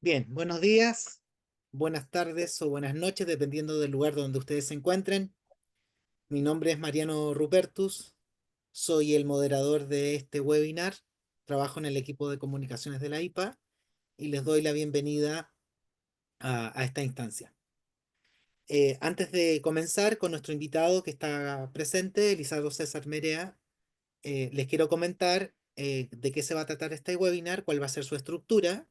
Bien, buenos días, buenas tardes o buenas noches, dependiendo del lugar donde ustedes se encuentren. Mi nombre es Mariano Rupertus, soy el moderador de este webinar, trabajo en el equipo de comunicaciones de la IPA y les doy la bienvenida a esta instancia. Antes de comenzar con nuestro invitado que está presente, Elizardo César Merea, les quiero comentar de qué se va a tratar este webinar, cuál va a ser su estructura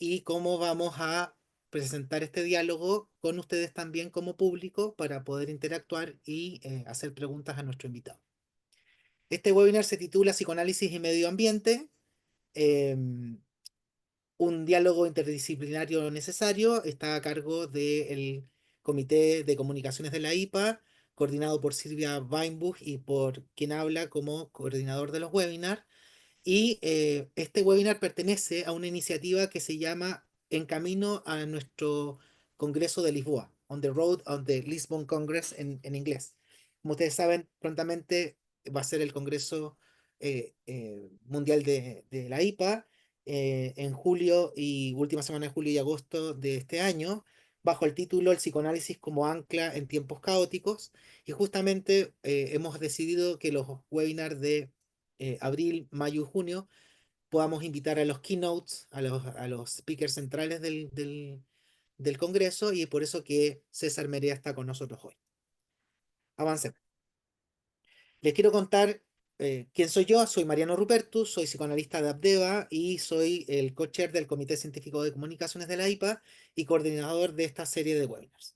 y cómo vamos a presentar este diálogo con ustedes también como público para poder interactuar y hacer preguntas a nuestro invitado. Este webinar se titula Psicoanálisis y Medio Ambiente, un diálogo interdisciplinario necesario. Está a cargo del Comité de Comunicaciones de la IPA, coordinado por Silvia Weinbuch y por quien habla como coordinador de los webinars. Y este webinar pertenece a una iniciativa que se llama En Camino a nuestro Congreso de Lisboa, On the Road on the Lisbon Congress en inglés. Como ustedes saben, prontamente va a ser el Congreso Mundial de la IPA en julio y última semana de julio y agosto de este año, bajo el título El psicoanálisis como ancla en tiempos caóticos. Y justamente hemos decidido que los webinars de abril, mayo y junio, podamos invitar a los keynotes, a los speakers centrales del Congreso, y por eso que César Merea está con nosotros hoy. Avancemos. Les quiero contar quién soy yo. Soy Mariano Rupertus, soy psicoanalista de Abdeva y soy el co-chair del Comité Científico de Comunicaciones de la IPA y coordinador de esta serie de webinars.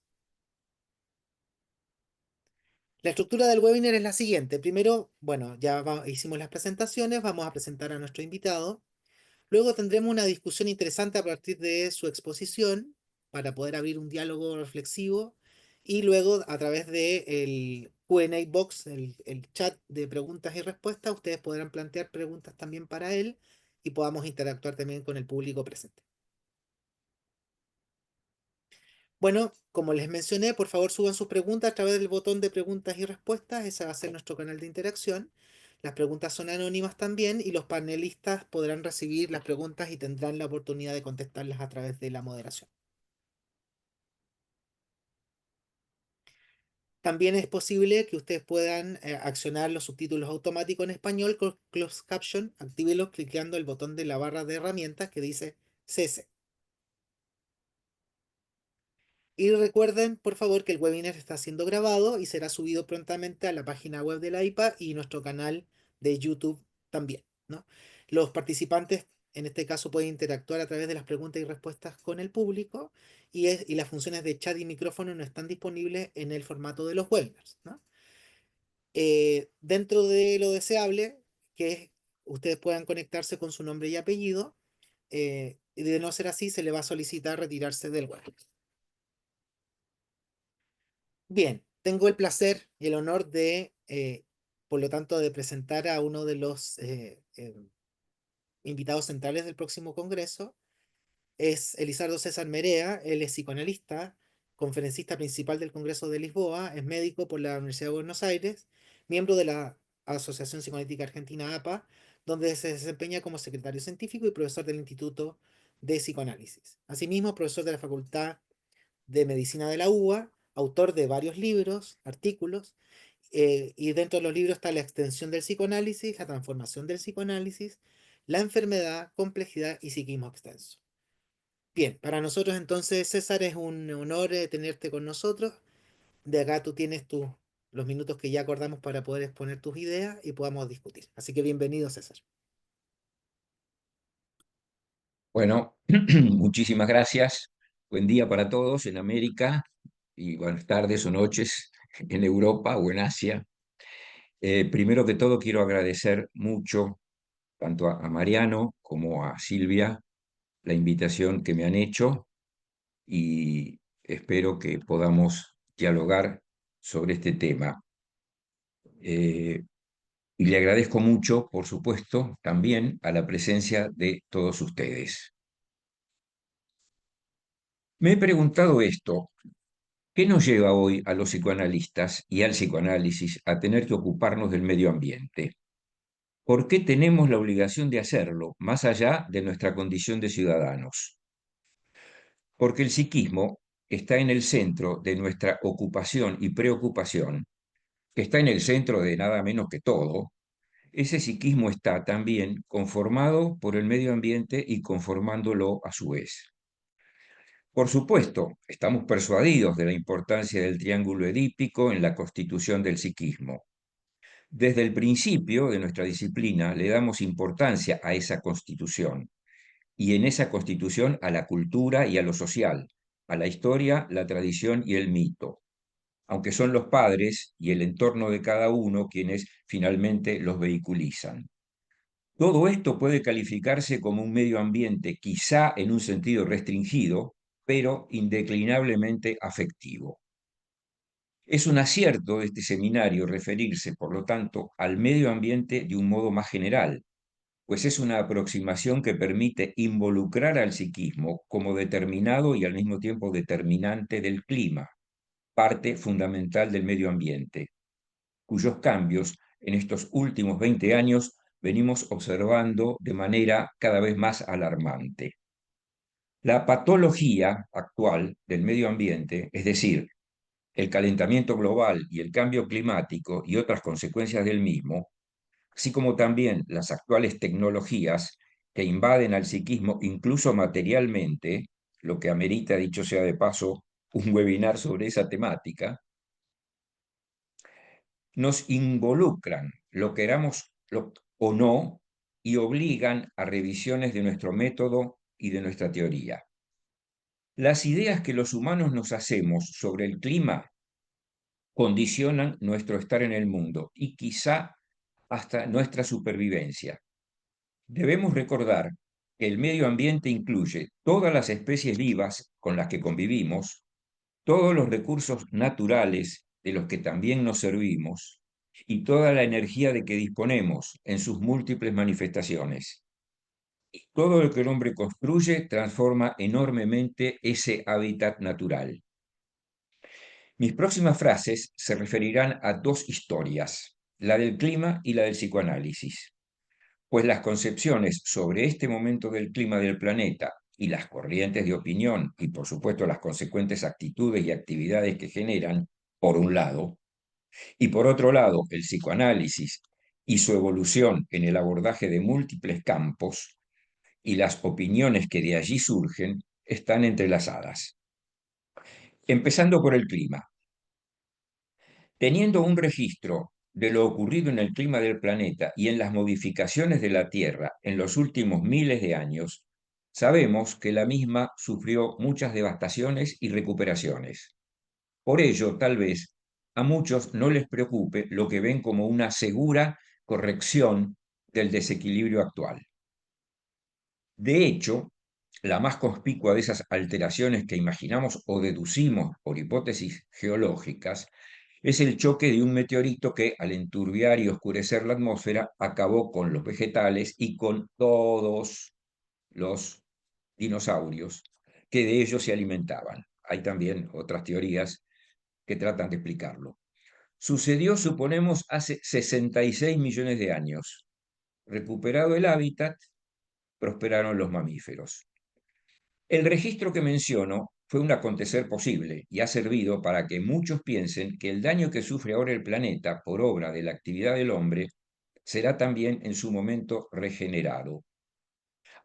La estructura del webinar es la siguiente. Primero, bueno, ya hicimos las presentaciones, vamos a presentar a nuestro invitado. Luego tendremos una discusión interesante a partir de su exposición para poder abrir un diálogo reflexivo y luego a través del Q&A box, el chat de preguntas y respuestas, ustedes podrán plantear preguntas también para él y podamos interactuar también con el público presente. Bueno, como les mencioné, por favor suban sus preguntas a través del botón de preguntas y respuestas. Ese va a ser nuestro canal de interacción. Las preguntas son anónimas también y los panelistas podrán recibir las preguntas y tendrán la oportunidad de contestarlas a través de la moderación. También es posible que ustedes puedan accionar los subtítulos automáticos en español con Closed Caption. Actívelos clicando el botón de la barra de herramientas que dice CS. Y recuerden, por favor, que el webinar está siendo grabado y será subido prontamente a la página web de la IPA y nuestro canal de YouTube también, ¿no? Los participantes, en este caso, pueden interactuar a través de las preguntas y respuestas con el público y las funciones de chat y micrófono no están disponibles en el formato de los webinars, ¿no? Dentro de lo deseable, que es ustedes puedan conectarse con su nombre y apellido, y de no ser así, se le va a solicitar retirarse del webinar. Bien, tengo el placer y el honor por lo tanto, de presentar a uno de los invitados centrales del próximo congreso. Es Elizardo César Merea. Él es psicoanalista, conferencista principal del Congreso de Lisboa, es médico por la Universidad de Buenos Aires, miembro de la Asociación Psicoanalítica Argentina APA, donde se desempeña como secretario científico y profesor del Instituto de Psicoanálisis. Asimismo, profesor de la Facultad de Medicina de la UBA, autor de varios libros, artículos, y dentro de los libros está la extensión del psicoanálisis, la transformación del psicoanálisis, la enfermedad, complejidad y psiquismo extenso. Bien, para nosotros entonces, César, es un honor tenerte con nosotros. De acá tú tienes los minutos que ya acordamos para poder exponer tus ideas y podamos discutir. Así que bienvenido, César. Bueno, muchísimas gracias. Buen día para todos en América y buenas tardes o noches en Europa o en Asia. Primero que todo, quiero agradecer mucho tanto a Mariano como a Silvia la invitación que me han hecho y espero que podamos dialogar sobre este tema. Eh, y le agradezco mucho, por supuesto, también a la presencia de todos ustedes. Me he preguntado esto. ¿Qué nos lleva hoy a los psicoanalistas y al psicoanálisis a tener que ocuparnos del medio ambiente? ¿Por qué tenemos la obligación de hacerlo, más allá de nuestra condición de ciudadanos? porque el psiquismo está en el centro de nuestra ocupación y preocupación, que está en el centro de nada menos que todo. Ese psiquismo está también conformado por el medio ambiente y conformándolo a su vez. Por supuesto, estamos persuadidos de la importancia del triángulo edípico en la constitución del psiquismo. Desde el principio de nuestra disciplina le damos importancia a esa constitución y en esa constitución a la cultura y a lo social, a la historia, la tradición y el mito, aunque son los padres y el entorno de cada uno quienes finalmente los vehiculizan. Todo esto puede calificarse como un medio ambiente, quizá en un sentido restringido, pero indeclinablemente afectivo. Es un acierto de este seminario referirse, por lo tanto, al medio ambiente de un modo más general, pues es una aproximación que permite involucrar al psiquismo como determinado y al mismo tiempo determinante del clima, parte fundamental del medio ambiente, cuyos cambios en estos últimos 20 años venimos observando de manera cada vez más alarmante. La patología actual del medio ambiente, es decir, el calentamiento global y el cambio climático y otras consecuencias del mismo, así como también las actuales tecnologías que invaden al psiquismo incluso materialmente, lo que amerita, dicho sea de paso, un webinar sobre esa temática, nos involucran, lo queramos o no, y obligan a revisiones de nuestro método y de nuestra teoría. Las ideas que los humanos nos hacemos sobre el clima condicionan nuestro estar en el mundo y quizá hasta nuestra supervivencia. Debemos recordar que el medio ambiente incluye todas las especies vivas con las que convivimos, todos los recursos naturales de los que también nos servimos y toda la energía de que disponemos en sus múltiples manifestaciones. Todo lo que el hombre construye transforma enormemente ese hábitat natural. Mis próximas frases se referirán a dos historias, la del clima y la del psicoanálisis, pues las concepciones sobre este momento del clima del planeta y las corrientes de opinión y por supuesto las consecuentes actitudes y actividades que generan, por un lado, y por otro lado el psicoanálisis y su evolución en el abordaje de múltiples campos y las opiniones que de allí surgen, están entrelazadas. Empezando por el clima. Teniendo un registro de lo ocurrido en el clima del planeta y en las modificaciones de la Tierra en los últimos miles de años, sabemos que la misma sufrió muchas devastaciones y recuperaciones. Por ello, tal vez, a muchos no les preocupe lo que ven como una segura corrección del desequilibrio actual. De hecho, la más conspicua de esas alteraciones que imaginamos o deducimos por hipótesis geológicas es el choque de un meteorito que, al enturbiar y oscurecer la atmósfera, acabó con los vegetales y con todos los dinosaurios que de ellos se alimentaban. Hay también otras teorías que tratan de explicarlo. Sucedió, suponemos, hace 66 millones de años. Recuperado el hábitat, prosperaron los mamíferos. El registro que menciono fue un acontecer posible y ha servido para que muchos piensen que el daño que sufre ahora el planeta por obra de la actividad del hombre será también en su momento regenerado,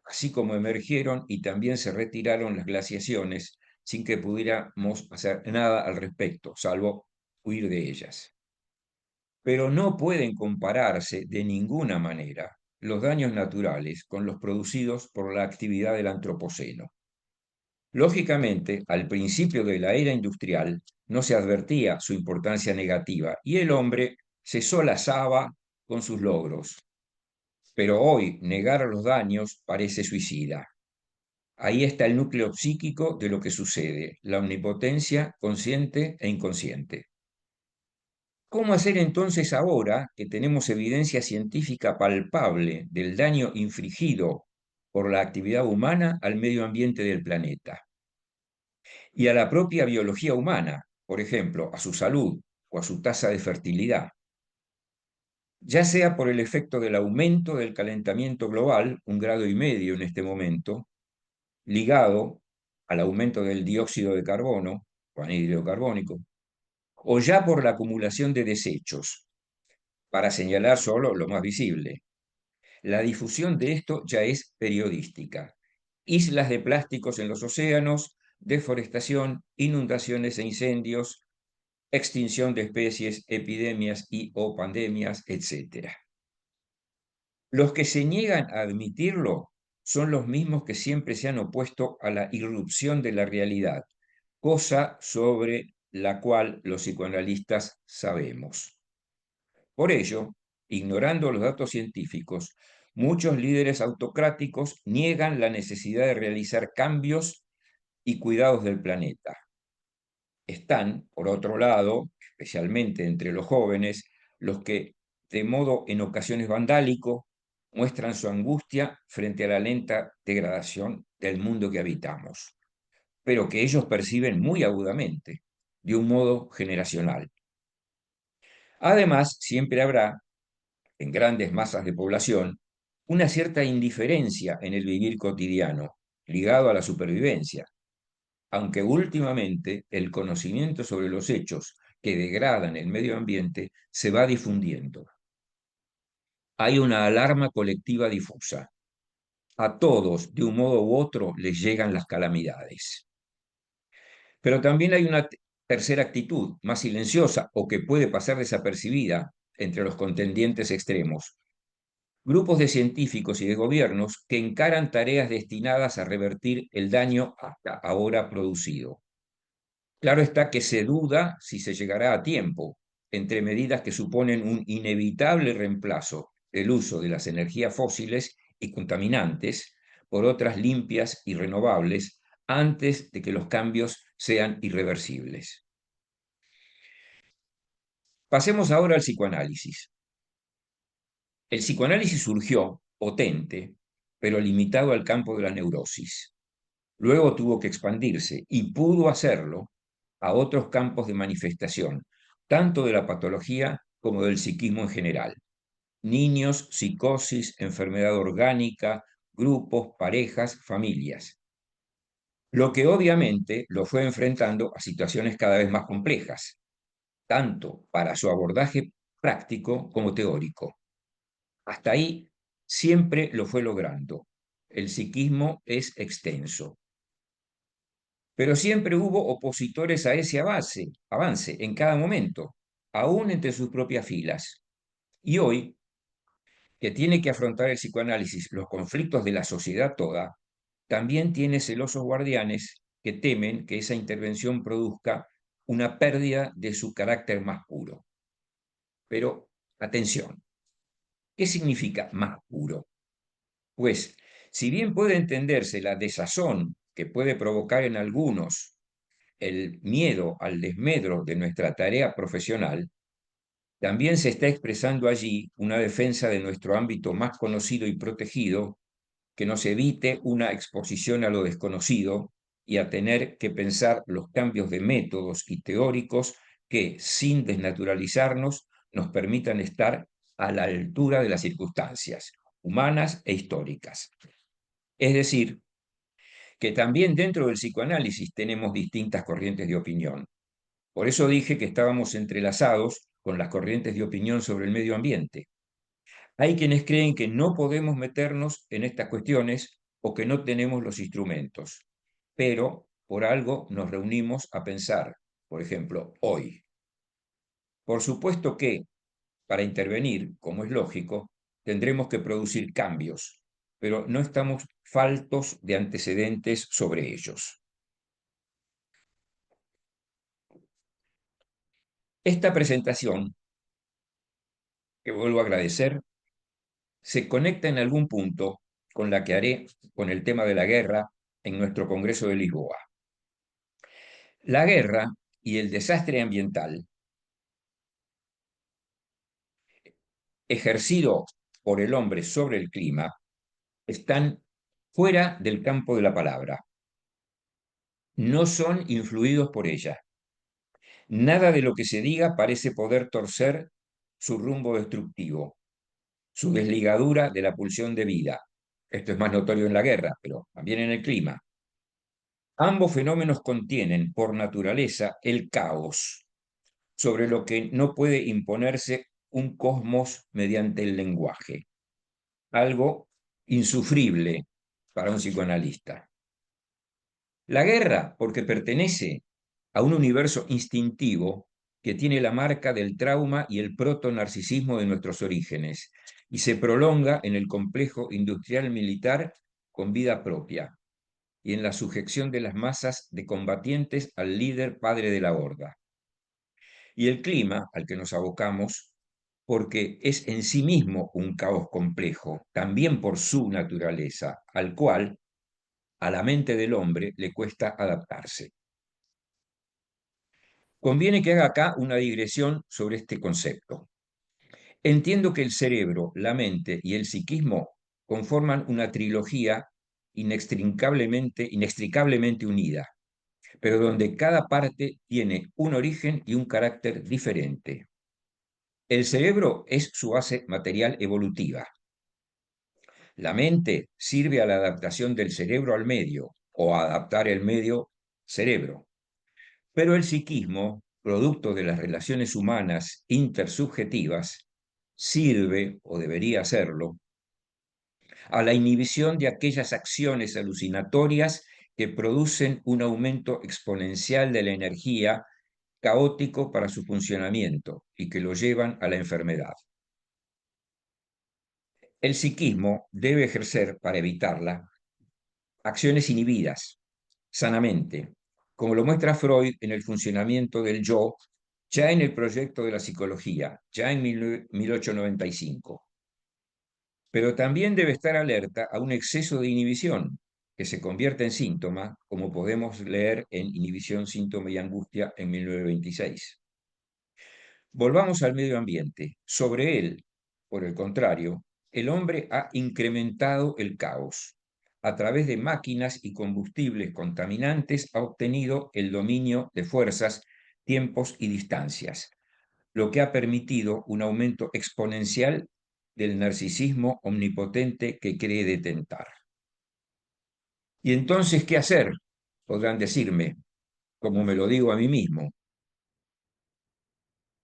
así como emergieron y también se retiraron las glaciaciones sin que pudiéramos hacer nada al respecto, salvo huir de ellas. Pero no pueden compararse de ninguna manera los daños naturales con los producidos por la actividad del antropoceno. Lógicamente, al principio de la era industrial no se advertía su importancia negativa y el hombre se solazaba con sus logros. Pero hoy negar los daños parece suicida. Ahí está el núcleo psíquico de lo que sucede, la omnipotencia consciente e inconsciente. ¿Cómo hacer entonces ahora que tenemos evidencia científica palpable del daño infligido por la actividad humana al medio ambiente del planeta y a la propia biología humana, por ejemplo, a su salud o a su tasa de fertilidad? Ya sea por el efecto del aumento del calentamiento global, 1,5 grados en este momento, ligado al aumento del dióxido de carbono o anhídrido carbónico, o ya por la acumulación de desechos, para señalar solo lo más visible. La difusión de esto ya es periodística. Islas de plásticos en los océanos, deforestación, inundaciones e incendios, extinción de especies, epidemias y o pandemias, etc. Los que se niegan a admitirlo son los mismos que siempre se han opuesto a la irrupción de la realidad, cosa sobre la cual los psicoanalistas sabemos. Por ello, ignorando los datos científicos, muchos líderes autocráticos niegan la necesidad de realizar cambios y cuidados del planeta. Están, por otro lado, especialmente entre los jóvenes, los que, de modo en ocasiones vandálico, muestran su angustia frente a la lenta degradación del mundo que habitamos, pero que ellos perciben muy agudamente, de un modo generacional. Además, siempre habrá, en grandes masas de población, una cierta indiferencia en el vivir cotidiano, ligado a la supervivencia, aunque últimamente el conocimiento sobre los hechos que degradan el medio ambiente se va difundiendo. Hay una alarma colectiva difusa. A todos, de un modo u otro, les llegan las calamidades. Pero también hay una tercera actitud, más silenciosa o que puede pasar desapercibida entre los contendientes extremos. Grupos de científicos y de gobiernos que encaran tareas destinadas a revertir el daño hasta ahora producido. Claro está que se duda si se llegará a tiempo, entre medidas que suponen un inevitable reemplazo del uso de las energías fósiles y contaminantes por otras limpias y renovables antes de que los cambios sean irreversibles. Pasemos ahora al psicoanálisis. El psicoanálisis surgió potente, pero limitado al campo de la neurosis. Luego tuvo que expandirse y pudo hacerlo a otros campos de manifestación, tanto de la patología como del psiquismo en general. Niños, psicosis, enfermedad orgánica, grupos, parejas, familias. Lo que obviamente lo fue enfrentando a situaciones cada vez más complejas, tanto para su abordaje práctico como teórico. Hasta ahí siempre lo fue logrando. El psiquismo es extenso, pero siempre hubo opositores a ese avance en cada momento, aún entre sus propias filas. Y hoy, que tiene que afrontar el psicoanálisis los conflictos de la sociedad toda, también tiene celosos guardianes que temen que esa intervención produzca una pérdida de su carácter más puro. Pero, atención, ¿qué significa más puro? Pues, si bien puede entenderse la desazón que puede provocar en algunos el miedo al desmedro de nuestra tarea profesional, también se está expresando allí una defensa de nuestro ámbito más conocido y protegido, que nos evite una exposición a lo desconocido y a tener que pensar los cambios de métodos y teóricos que, sin desnaturalizarnos, nos permitan estar a la altura de las circunstancias humanas e históricas. Es decir, que también dentro del psicoanálisis tenemos distintas corrientes de opinión. Por eso dije que estábamos entrelazados con las corrientes de opinión sobre el medio ambiente. Hay quienes creen que no podemos meternos en estas cuestiones o que no tenemos los instrumentos, pero por algo nos reunimos a pensar, por ejemplo, hoy. Por supuesto que, para intervenir, como es lógico, tendremos que producir cambios, pero no estamos faltos de antecedentes sobre ellos. Esta presentación, que vuelvo a agradecer, se conecta en algún punto con la que haré con el tema de la guerra en nuestro Congreso de Lisboa. La guerra y el desastre ambiental ejercido por el hombre sobre el clima están fuera del campo de la palabra. No son influidos por ella. Nada de lo que se diga parece poder torcer su rumbo destructivo, su desligadura de la pulsión de vida. Esto es más notorio en la guerra, pero también en el clima. Ambos fenómenos contienen, por naturaleza, el caos, sobre lo que no puede imponerse un cosmos mediante el lenguaje, algo insufrible para un psicoanalista. La guerra, porque pertenece a un universo instintivo que tiene la marca del trauma y el proto-narcisismo de nuestros orígenes, y se prolonga en el complejo industrial militar con vida propia, y en la sujeción de las masas de combatientes al líder padre de la horda. Y el clima al que nos abocamos, porque es en sí mismo un caos complejo, también por su naturaleza, al cual a la mente del hombre le cuesta adaptarse. Conviene que haga acá una digresión sobre este concepto. Entiendo que el cerebro, la mente y el psiquismo conforman una trilogía inextricablemente unida, pero donde cada parte tiene un origen y un carácter diferente. El cerebro es su base material evolutiva. La mente sirve a la adaptación del cerebro al medio o a adaptar el medio cerebro. Pero el psiquismo, producto de las relaciones humanas intersubjetivas, sirve, o debería hacerlo, a la inhibición de aquellas acciones alucinatorias que producen un aumento exponencial de la energía caótico para su funcionamiento y que lo llevan a la enfermedad. El psiquismo debe ejercer, para evitarla, acciones inhibidas, sanamente, como lo muestra Freud en el funcionamiento del yo, ya en el proyecto de la psicología, ya en 1895. Pero también debe estar alerta a un exceso de inhibición, que se convierte en síntoma, como podemos leer en Inhibición, síntoma y angustia en 1926. Volvamos al medio ambiente. Sobre él, por el contrario, el hombre ha incrementado el caos. A través de máquinas y combustibles contaminantes ha obtenido el dominio de fuerzas, tiempos y distancias, lo que ha permitido un aumento exponencial del narcisismo omnipotente que cree detentar. ¿Y entonces qué hacer? Podrán decirme, como me lo digo a mí mismo.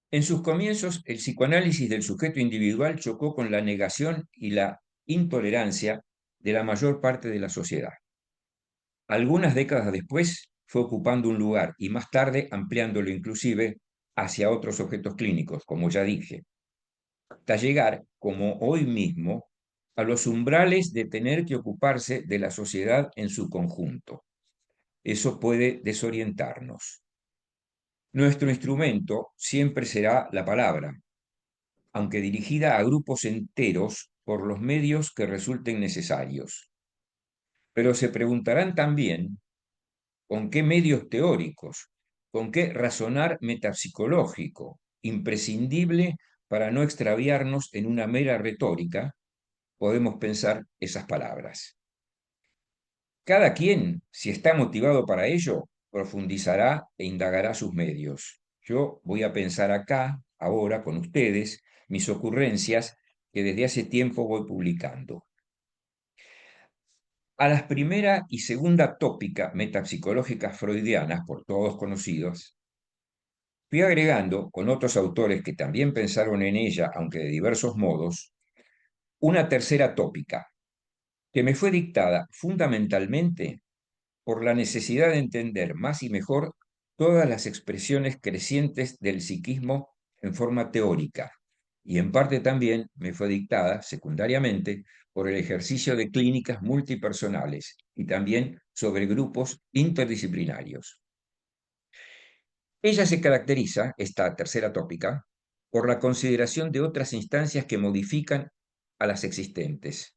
En sus comienzos, el psicoanálisis del sujeto individual chocó con la negación y la intolerancia de la mayor parte de la sociedad. Algunas décadas después fue ocupando un lugar y más tarde ampliándolo inclusive hacia otros objetos clínicos, como ya dije, hasta llegar, como hoy mismo, a los umbrales de tener que ocuparse de la sociedad en su conjunto. Eso puede desorientarnos. Nuestro instrumento siempre será la palabra, aunque dirigida a grupos enteros por los medios que resulten necesarios. Pero se preguntarán también con qué medios teóricos, con qué razonar metapsicológico, imprescindible para no extraviarnos en una mera retórica, podemos pensar esas palabras. Cada quien, si está motivado para ello, profundizará e indagará sus medios. Yo voy a pensar acá, ahora, con ustedes, mis ocurrencias que desde hace tiempo voy publicando. A las primera y segunda tópica metapsicológicas freudianas, por todos conocidos, fui agregando, con otros autores que también pensaron en ella, aunque de diversos modos, una tercera tópica, que me fue dictada fundamentalmente por la necesidad de entender más y mejor todas las expresiones crecientes del psiquismo en forma teórica, y en parte también me fue dictada, secundariamente, por el ejercicio de clínicas multipersonales y también sobre grupos interdisciplinarios. Ella se caracteriza, esta tercera tópica, por la consideración de otras instancias que modifican a las existentes.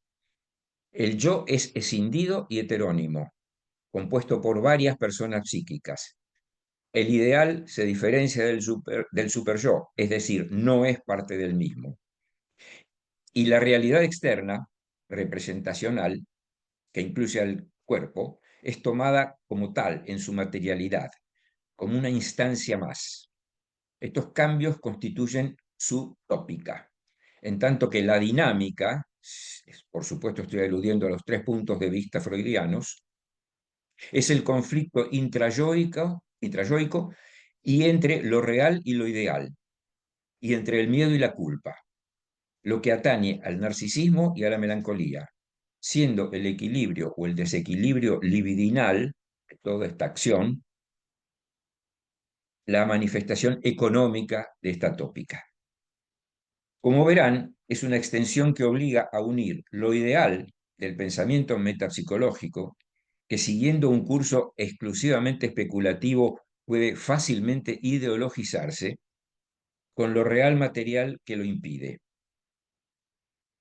El yo es escindido y heterónimo, compuesto por varias personas psíquicas. El ideal se diferencia del super yo, es decir, no es parte del mismo. Y la realidad externa, representacional, que incluye al cuerpo, es tomada como tal en su materialidad, como una instancia más. Estos cambios constituyen su tópica, en tanto que la dinámica, por supuesto estoy aludiendo a los tres puntos de vista freudianos, Es el conflicto intrayoico y entre lo real y lo ideal, y entre el miedo y la culpa, lo que atañe al narcisismo y a la melancolía, siendo el equilibrio o el desequilibrio libidinal de toda esta acción la manifestación económica de esta tópica. Como verán, es una extensión que obliga a unir lo ideal del pensamiento metapsicológico, que siguiendo un curso exclusivamente especulativo puede fácilmente ideologizarse, con lo real material que lo impide.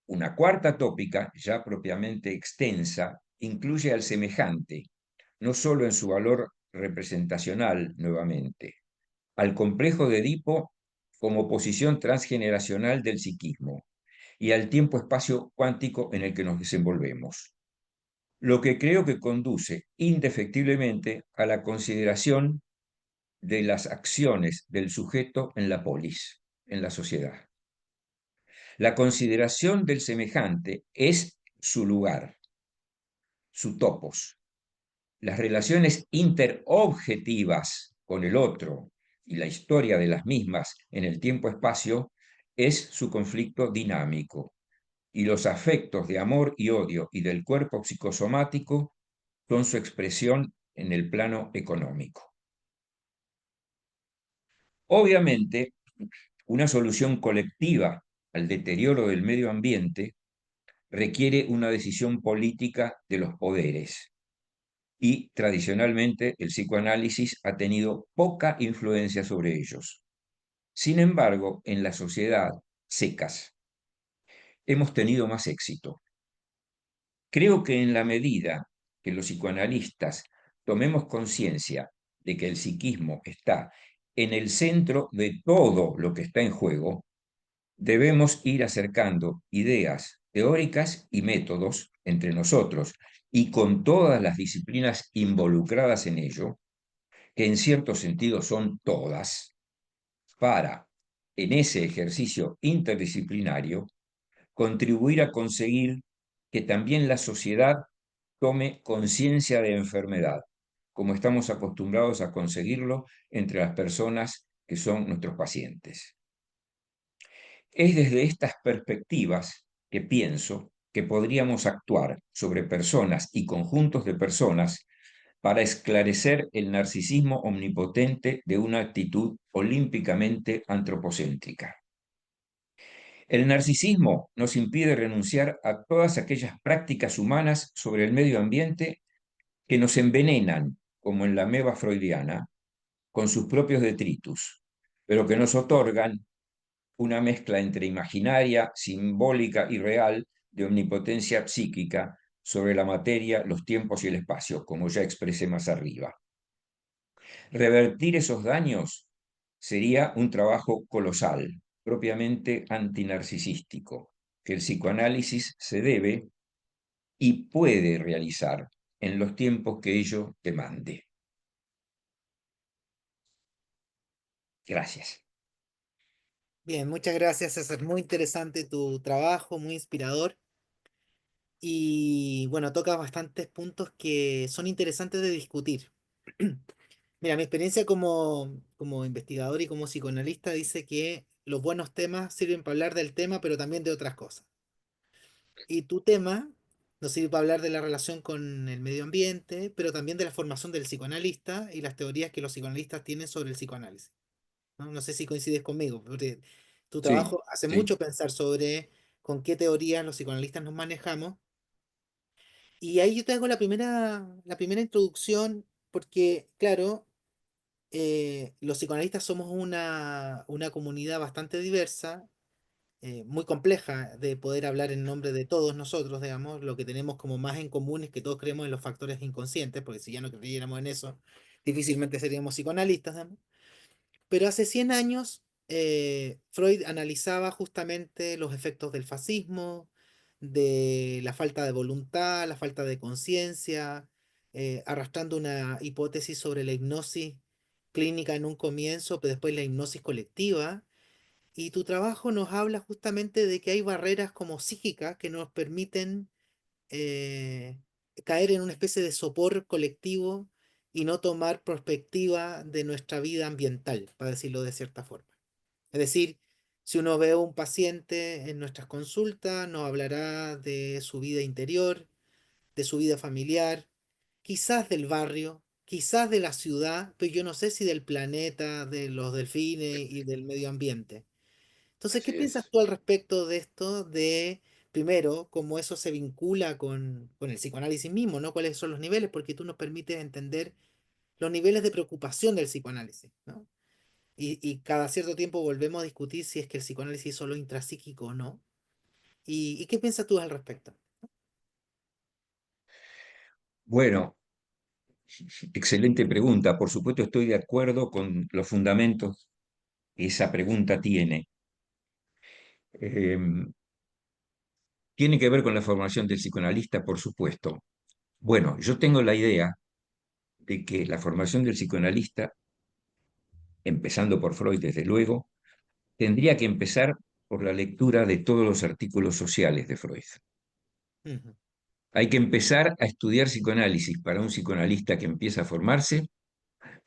Una cuarta tópica, ya propiamente extensa, incluye al semejante, no solo en su valor representacional nuevamente, al complejo de Edipo como posición transgeneracional del psiquismo y al tiempo-espacio cuántico en el que nos desenvolvemos, lo que creo que conduce indefectiblemente a la consideración de las acciones del sujeto en la polis, en la sociedad. La consideración del semejante es su lugar, su topos. Las relaciones interobjetivas con el otro y la historia de las mismas en el tiempo-espacio es su conflicto dinámico, y los afectos de amor y odio y del cuerpo psicosomático son su expresión en el plano económico. Obviamente, una solución colectiva al deterioro del medio ambiente requiere una decisión política de los poderes, y tradicionalmente el psicoanálisis ha tenido poca influencia sobre ellos. Sin embargo, en la sociedad secas hemos tenido más éxito. Creo que en la medida que los psicoanalistas tomemos conciencia de que el psiquismo está en el centro de todo lo que está en juego, debemos ir acercando ideas teóricas y métodos entre nosotros y con todas las disciplinas involucradas en ello, que en cierto sentido son todas, para, en ese ejercicio interdisciplinario, contribuir a conseguir que también la sociedad tome conciencia de enfermedad, como estamos acostumbrados a conseguirlo entre las personas que son nuestros pacientes. Es desde estas perspectivas que pienso que podríamos actuar sobre personas y conjuntos de personas para esclarecer el narcisismo omnipotente de una actitud olímpicamente antropocéntrica. El narcisismo nos impide renunciar a todas aquellas prácticas humanas sobre el medio ambiente que nos envenenan, como en la ameba freudiana, con sus propios detritus, pero que nos otorgan una mezcla entre imaginaria, simbólica y real de omnipotencia psíquica sobre la materia, los tiempos y el espacio, como ya expresé más arriba. Revertir esos daños sería un trabajo colosal, propiamente antinarcisístico, que el psicoanálisis se debe y puede realizar en los tiempos que ello demande. Gracias. Bien, muchas gracias, César. Muy interesante tu trabajo, muy inspirador. Y bueno, toca bastantes puntos que son interesantes de discutir. Mira, mi experiencia como investigador y como psicoanalista dice que los buenos temas sirven para hablar del tema, pero también de otras cosas. Y tu tema nos sirve para hablar de la relación con el medio ambiente, pero también de la formación del psicoanalista y las teorías que los psicoanalistas tienen sobre el psicoanálisis. ¿No? No sé si coincides conmigo, porque tu Sí, trabajo hace sí, mucho pensar sobre con qué teorías los psicoanalistas nos manejamos. Y ahí yo te hago la primera introducción, porque, claro, los psicoanalistas somos una comunidad bastante diversa, muy compleja de poder hablar en nombre de todos nosotros, digamos. Lo que tenemos como más en común es que todos creemos en los factores inconscientes, porque si ya no creyéramos en eso, difícilmente seríamos psicoanalistas, digamos. Pero hace 100 años, Freud analizaba justamente los efectos del fascismo, de la falta de voluntad, la falta de conciencia, arrastrando una hipótesis sobre la hipnosis clínica en un comienzo, pero después la hipnosis colectiva. Y tu trabajo nos habla justamente de que hay barreras como psíquicas que nos permiten eh, caer en una especie de sopor colectivo y no tomar perspectiva de nuestra vida ambiental, para decirlo de cierta forma. Es decir, si uno ve a un paciente en nuestras consultas, nos hablará de su vida interior, de su vida familiar, quizás del barrio, quizás de la ciudad, pero yo no sé si del planeta, de los delfines y del medio ambiente. Entonces, ¿qué Así piensas es. tú al respecto de esto? De, primero, cómo eso se vincula con el psicoanálisis mismo, ¿no? ¿Cuáles son los niveles? Porque tú nos permites entender los niveles de preocupación del psicoanálisis, ¿no? Y cada cierto tiempo volvemos a discutir si es que el psicoanálisis es solo intrapsíquico o no. ¿Y qué piensas tú al respecto? Bueno, excelente pregunta. Por supuesto, estoy de acuerdo con los fundamentos que esa pregunta tiene. Eh, Tiene que ver con la formación del psicoanalista, por supuesto. Bueno, yo tengo la idea de que la formación del psicoanalista, empezando por Freud, desde luego, tendría que empezar por la lectura de todos los artículos sociales de Freud. Ujú, Hay que empezar a estudiar psicoanálisis para un psicoanalista que empieza a formarse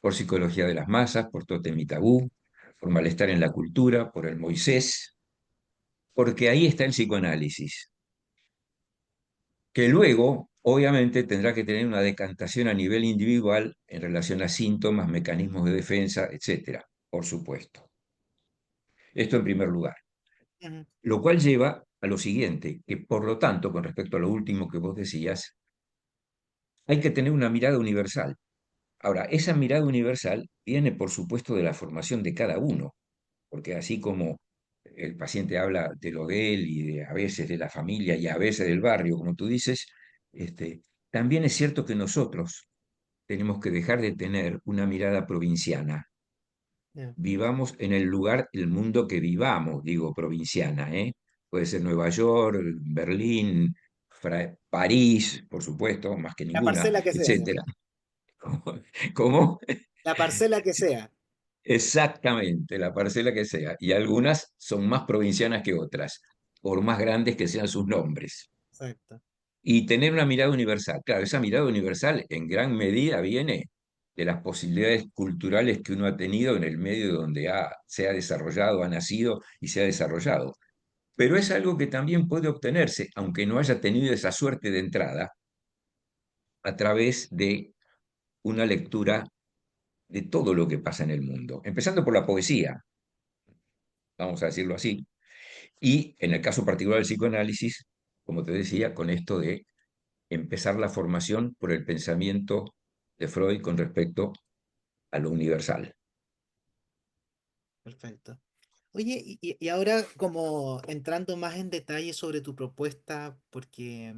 por psicología de las masas, por Tótem y Tabú, por malestar en la cultura, por el Moisés, porque ahí está el psicoanálisis, que luego, obviamente, tendrá que tener una decantación a nivel individual en relación a síntomas, mecanismos de defensa, etcétera, por supuesto. Esto en primer lugar. ujú, Lo cual lleva a lo siguiente, que por lo tanto, con respecto a lo último que vos decías, hay que tener una mirada universal. Ahora, esa mirada universal viene, por supuesto, de la formación de cada uno, porque así como el paciente habla de lo de él y de, a veces de la familia y a veces del barrio, como tú dices, este, también es cierto que nosotros tenemos que dejar de tener una mirada provinciana. ya. Vivamos en el lugar, el mundo que vivamos, digo provinciana, ¿eh? Puede ser Nueva York, Berlín, París, por supuesto, más que La ninguna, parcela que sea, etcétera. ¿Cómo? ¿Cómo? la parcela que Sí, sea. exactamente, la parcela que sea. Y algunas son más provincianas que otras, por más grandes que sean sus nombres. Exacto. Y tener una mirada universal. Claro, esa mirada universal en gran medida viene de las posibilidades culturales que uno ha tenido en el medio donde se ha desarrollado, ha nacido y se ha desarrollado. Pero es algo que también puede obtenerse, aunque no haya tenido esa suerte de entrada, a través de una lectura de todo lo que pasa en el mundo, empezando por la poesía, vamos a decirlo así, y en el caso particular del psicoanálisis, como te decía, con esto de empezar la formación por el pensamiento de Freud con respecto a lo universal. Perfecto. Oye, y ahora como entrando más en detalle sobre tu propuesta, porque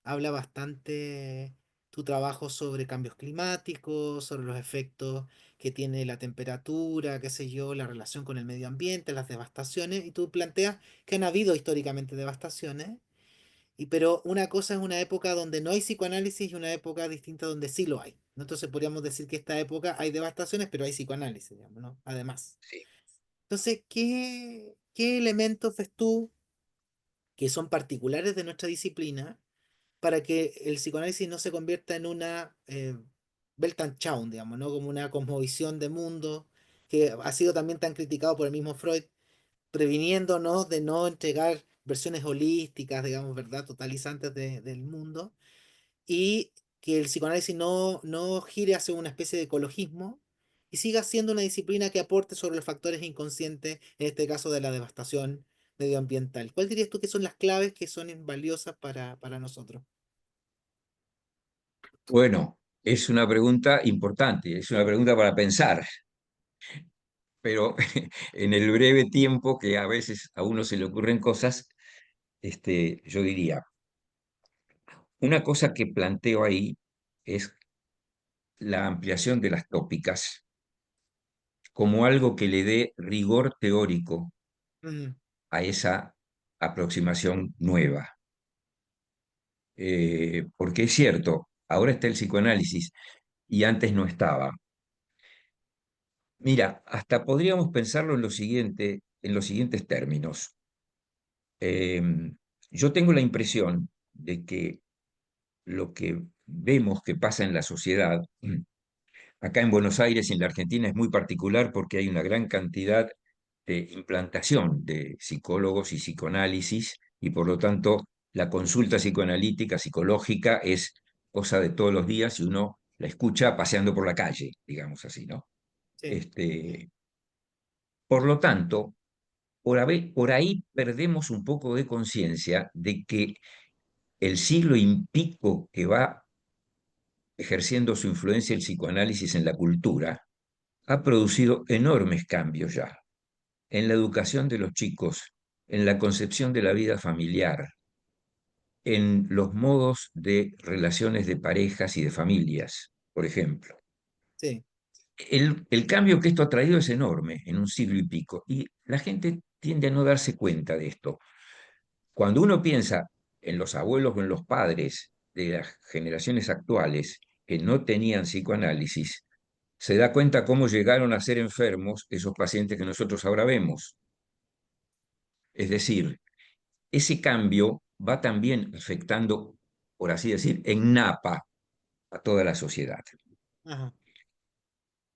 habla bastante tu trabajo sobre cambios climáticos, sobre los efectos que tiene la temperatura, qué sé yo, la relación con el medio ambiente, las devastaciones, y tú planteas que han habido históricamente devastaciones, y pero una cosa es una época donde no hay psicoanálisis y una época distinta donde sí lo hay, ¿no? Entonces podríamos decir que esta época hay devastaciones, pero hay psicoanálisis, digamos, ¿no? Además. Sí. Entonces, ¿qué elementos ves tú que son particulares de nuestra disciplina para que el psicoanálisis no se convierta en una Weltanschauung, digamos, ¿no? Como una cosmovisión de mundo que ha sido también tan criticado por el mismo Freud, previniéndonos de no entregar versiones holísticas, digamos, ¿verdad? Totalizantes del mundo y que el psicoanálisis no gire hacia una especie de ecologismo y siga siendo una disciplina que aporte sobre los factores inconscientes, en este caso de la devastación medioambiental. ¿Cuál dirías tú que son las claves que son valiosas para nosotros? Bueno, es una pregunta importante, es una pregunta para pensar, pero en el breve tiempo que a veces a uno se le ocurren cosas, yo diría, una cosa que planteo ahí es la ampliación de las tópicas como algo que le dé rigor teórico Mm, a esa aproximación nueva. Porque es cierto, ahora está el psicoanálisis y antes no estaba. Mira, hasta podríamos pensarlo en lo siguiente, en los siguientes términos. Eh, yo tengo la impresión de que lo que vemos que pasa en la sociedad, acá en Buenos Aires y en la Argentina es muy particular porque hay una gran cantidad de implantación de psicólogos y psicoanálisis y por lo tanto la consulta psicoanalítica, psicológica es cosa de todos los días y uno la escucha paseando por la calle, digamos así, ¿no? Sí, Este, por lo tanto, por ahí perdemos un poco de conciencia de que el siglo y pico que va ejerciendo su influencia el psicoanálisis en la cultura ha producido enormes cambios ya en la educación de los chicos, en la concepción de la vida familiar, en los modos de relaciones de parejas y de familias, por ejemplo. sí, El cambio que esto ha traído es enorme en un siglo y pico, y la gente tiende a no darse cuenta de esto. Cuando uno piensa en los abuelos o en los padres de las generaciones actuales que no tenían psicoanálisis, se da cuenta cómo llegaron a ser enfermos esos pacientes que nosotros ahora vemos. Es decir, ese cambio va también afectando, por así decir, en napa a toda la sociedad. ajá,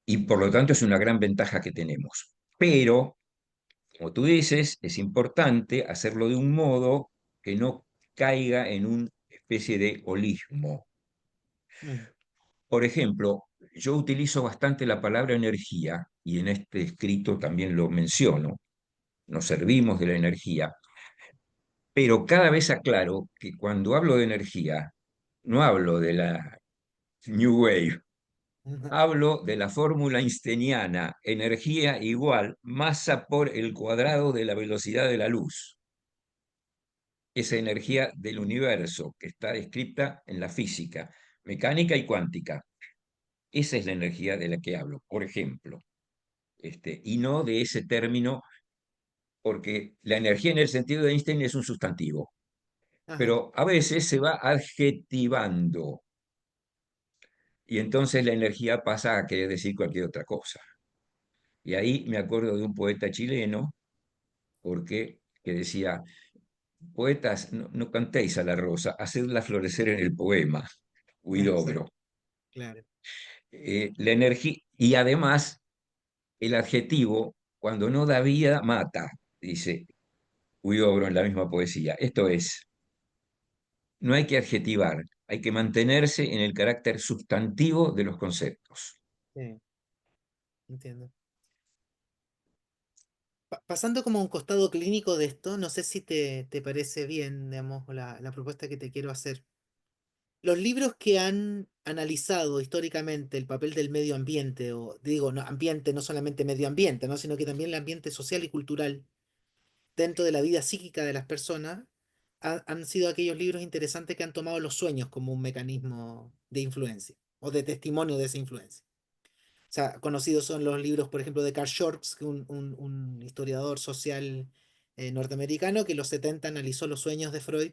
Y por lo tanto es una gran ventaja que tenemos. Pero, como tú dices, es importante hacerlo de un modo que no caiga en una especie de holismo. mm, Por ejemplo, yo utilizo bastante la palabra energía y en este escrito también lo menciono. Nos servimos de la energía, pero cada vez aclaro que cuando hablo de energía, no hablo de la New Wave, hablo de la fórmula einsteiniana, energía igual masa por el cuadrado de la velocidad de la luz. Esa energía del universo que está descrita en la física, mecánica y cuántica. Esa es la energía de la que hablo, por ejemplo. Y no de ese término, porque la energía en el sentido de Einstein es un sustantivo, ajá, pero a veces se va adjetivando y entonces la energía pasa a querer decir cualquier otra cosa. Y ahí me acuerdo de un poeta chileno, porque que decía, poetas, no cantéis a la rosa, hacedla florecer en el poema, sí, Huidobro. claro, La energía, y además el adjetivo, cuando no da vida, mata, dice Huidobro en la misma poesía. Esto es, no hay que adjetivar, hay que mantenerse en el carácter sustantivo de los conceptos. sí, entiendo. Pasando como a un costado clínico de esto, no sé si te parece bien, digamos, la propuesta que te quiero hacer. Los libros que han analizado históricamente el papel del medio ambiente, o digo, no, ambiente, no solamente medio ambiente, ¿no? Sino que también el ambiente social y cultural dentro de la vida psíquica de las personas, han sido aquellos libros interesantes que han tomado los sueños como un mecanismo de influencia o de testimonio de esa influencia. O sea, conocidos son los libros, por ejemplo, de Carl Schurz, que un historiador social norteamericano que en los 70 analizó los sueños de Freud,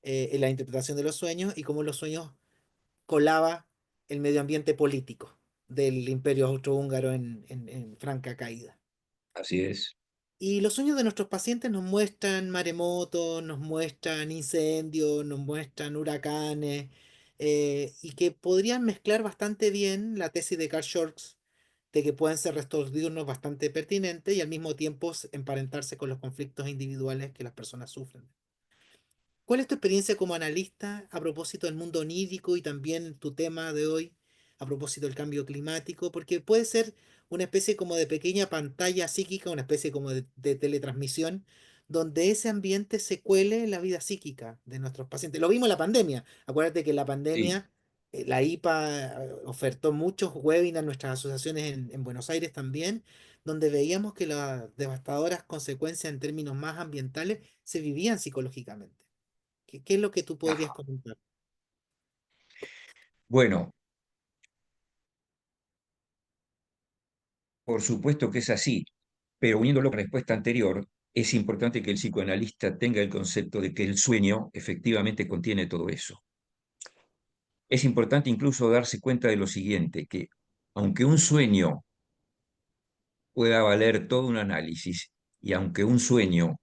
en la interpretación de los sueños y cómo los sueños colaba el medio ambiente político del imperio austrohúngaro en franca caída. Así es. Y los sueños de nuestros pacientes nos muestran maremotos, nos muestran incendios, nos muestran huracanes, y que podrían mezclar bastante bien la tesis de Carl Schurz de que pueden ser restos diurnos bastante pertinentes y al mismo tiempo emparentarse con los conflictos individuales que las personas sufren. ¿Cuál es tu experiencia como analista a propósito del mundo onírico y también tu tema de hoy a propósito del cambio climático? Porque puede ser una especie como de pequeña pantalla psíquica, una especie como de teletransmisión, donde ese ambiente se cuele en la vida psíquica de nuestros pacientes. Lo vimos en la pandemia. Acuérdate que en la Sí, pandemia la IPA ofertó muchos webinars, nuestras asociaciones en Buenos Aires también, donde veíamos que las devastadoras consecuencias en términos más ambientales se vivían psicológicamente. ¿Qué es lo que tú podrías ajá. comentar? Bueno, por supuesto que es así, pero uniéndolo con la respuesta anterior, es importante que el psicoanalista tenga el concepto de que el sueño efectivamente contiene todo eso. Es importante incluso darse cuenta de lo siguiente, que aunque un sueño pueda valer todo un análisis y aunque un sueño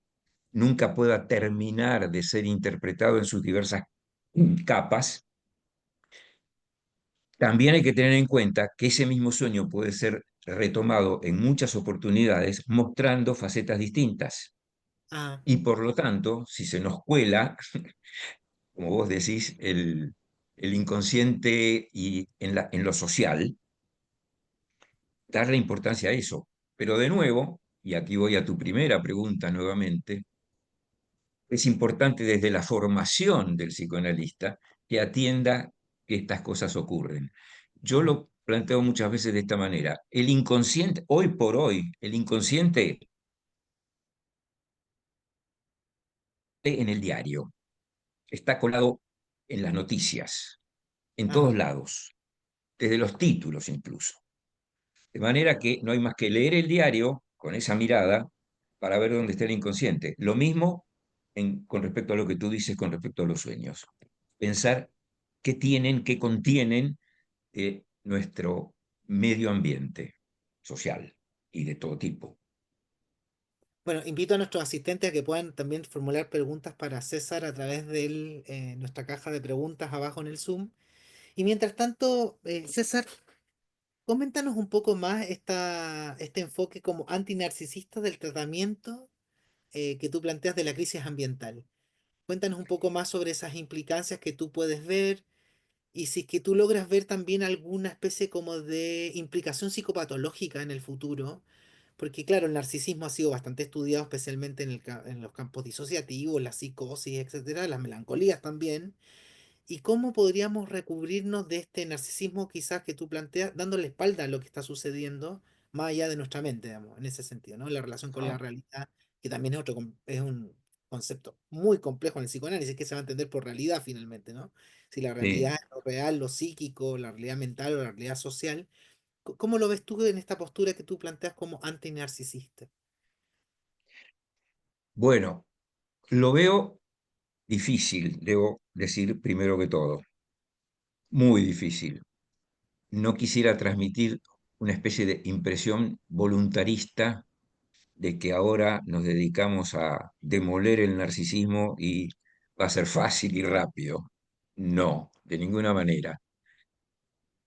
nunca pueda terminar de ser interpretado en sus diversas capas, También hay que tener en cuenta que ese mismo sueño puede ser retomado en muchas oportunidades mostrando facetas distintas. Ah, Y por lo tanto, si se nos cuela, como vos decís, el inconsciente y en lo social, darle importancia a eso. Pero de nuevo, y aquí voy a tu primera pregunta nuevamente, es importante desde la formación del psicoanalista que atienda que estas cosas ocurren. Yo ujú, lo planteo muchas veces de esta manera. El inconsciente, hoy por hoy, el inconsciente en el diario, está colado en las noticias, en todos ajá, lados, desde los títulos incluso. De manera que no hay más que leer el diario con esa mirada para ver dónde está el inconsciente. Lo mismo con respecto a lo que tú dices con respecto a los sueños. Pensar qué tienen, qué contienen nuestro medio ambiente social y de todo tipo. bueno, invito a nuestros asistentes a que puedan también formular preguntas para César a través de nuestra caja de preguntas abajo en el Zoom. Y mientras tanto, César, coméntanos un poco más este enfoque como antinarcisista del tratamiento que tú planteas de la crisis ambiental. Cuéntanos un poco más sobre esas implicancias que tú puedes ver y si es que tú logras ver también alguna especie como de implicación psicopatológica en el futuro, porque claro, el narcisismo ha sido bastante estudiado, especialmente en los campos disociativos, la psicosis, etcétera, las melancolías también. ¿Y cómo podríamos recubrirnos de este narcisismo quizás que tú planteas, dándole espalda a lo que está sucediendo, más allá de nuestra mente, digamos, en ese sentido, ¿no? La relación con la ¿No? realidad, que también es un concepto muy complejo en el psicoanálisis, que se va a entender por realidad finalmente, ¿no? Si la Sí. realidad es lo real, lo psíquico, la realidad mental o la realidad social. ¿Cómo lo ves tú en esta postura que tú planteas como antinarcisista? Bueno, lo veo difícil, debo decir primero que todo, muy difícil. No quisiera transmitir una especie de impresión voluntarista de que ahora nos dedicamos a demoler el narcisismo y va a ser fácil y rápido. No, de ninguna manera.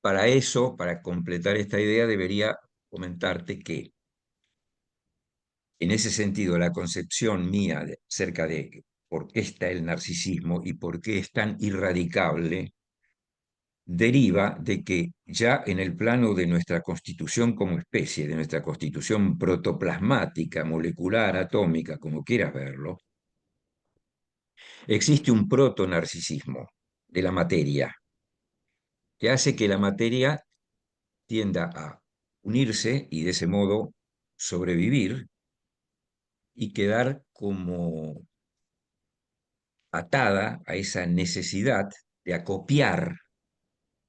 Para eso, para completar esta idea, debería comentarte que, en ese sentido, la concepción mía acerca de por qué está el narcisismo y por qué es tan irradicable deriva de que ya en el plano de nuestra constitución como especie, de nuestra constitución protoplasmática, molecular, atómica, como quieras verlo, existe un protonarcisismo de la materia que hace que la materia tienda a unirse y de ese modo sobrevivir y quedar como atada a esa necesidad de acopiar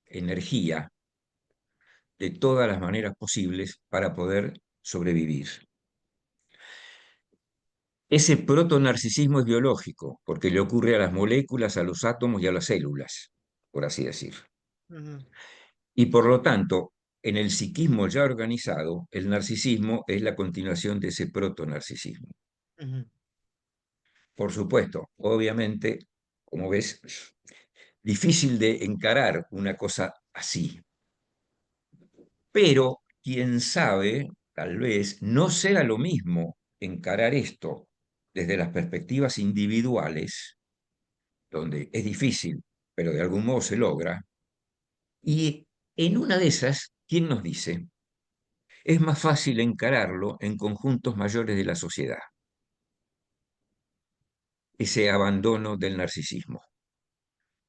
energía de todas las maneras posibles para poder sobrevivir. Ese protonarcisismo es biológico, porque le ocurre a las moléculas, a los átomos y a las células, por así decir. Ujú, Y por lo tanto, en el psiquismo ya organizado, el narcisismo es la continuación de ese protonarcisismo. ujú. Por supuesto, obviamente, como ves, difícil de encarar una cosa así, pero quién sabe, tal vez no sea lo mismo encarar esto desde las perspectivas individuales, donde es difícil, pero de algún modo se logra, y en una de esas, ¿quién nos dice? Es más fácil encararlo en conjuntos mayores de la sociedad, ese abandono del narcisismo.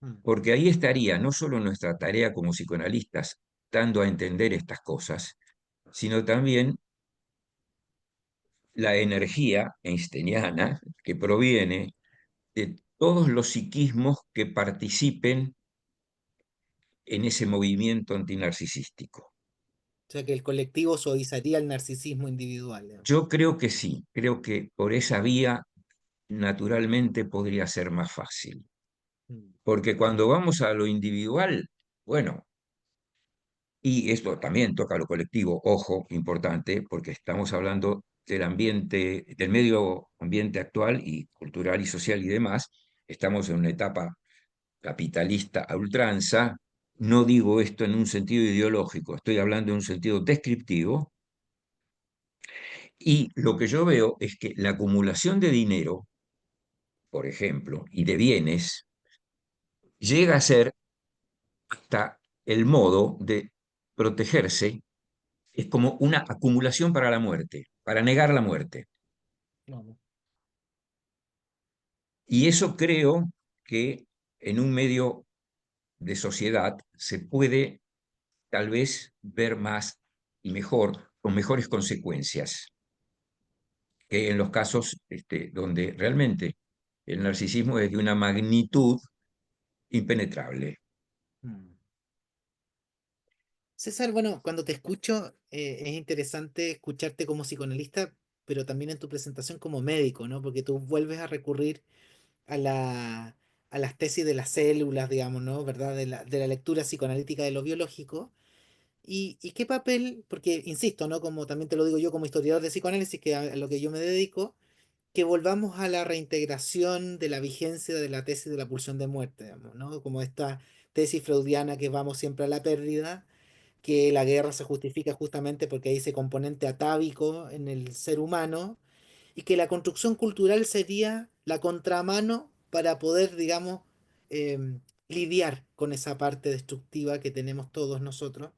Mm. Porque ahí estaría no solo nuestra tarea como psicoanalistas, dando a entender estas cosas, sino también la energía einsteiniana que proviene de todos los psiquismos que participen en ese movimiento antinarcisístico. O sea que el colectivo suavizaría el narcisismo individual, digamos. Yo creo que sí, creo que por esa vía naturalmente podría ser más fácil, Mm. porque cuando vamos a lo individual, bueno, y esto también toca a lo colectivo, ojo, importante, porque estamos hablando del ambiente, del medio ambiente actual y cultural y social y demás. Estamos en una etapa capitalista a ultranza, no digo esto en un sentido ideológico, estoy hablando en un sentido descriptivo, y lo que yo veo es que la acumulación de dinero, por ejemplo, y de bienes, llega a ser hasta el modo de protegerse, es como una acumulación para la muerte, para negar la muerte. No. Y eso creo que en un medio de sociedad se puede tal vez ver más y mejor, con mejores consecuencias, que en los casos donde realmente el narcisismo es de una magnitud impenetrable. Mm. César, bueno, cuando te escucho, es interesante escucharte como psicoanalista, pero también en tu presentación como médico, ¿no? Porque tú vuelves a recurrir a a las tesis de las células, digamos, ¿no? ¿Verdad? De la lectura psicoanalítica de lo biológico. Y qué papel, porque insisto, ¿no? Como también te lo digo yo como historiador de psicoanálisis, que a lo que yo me dedico, que volvamos a la reintegración de la vigencia de la tesis de la pulsión de muerte, digamos, ¿no? Como esta tesis freudiana que vamos siempre a la pérdida, que la guerra se justifica justamente porque hay ese componente atávico en el ser humano y que la construcción cultural sería la contramano para poder, digamos, lidiar con esa parte destructiva que tenemos todos nosotros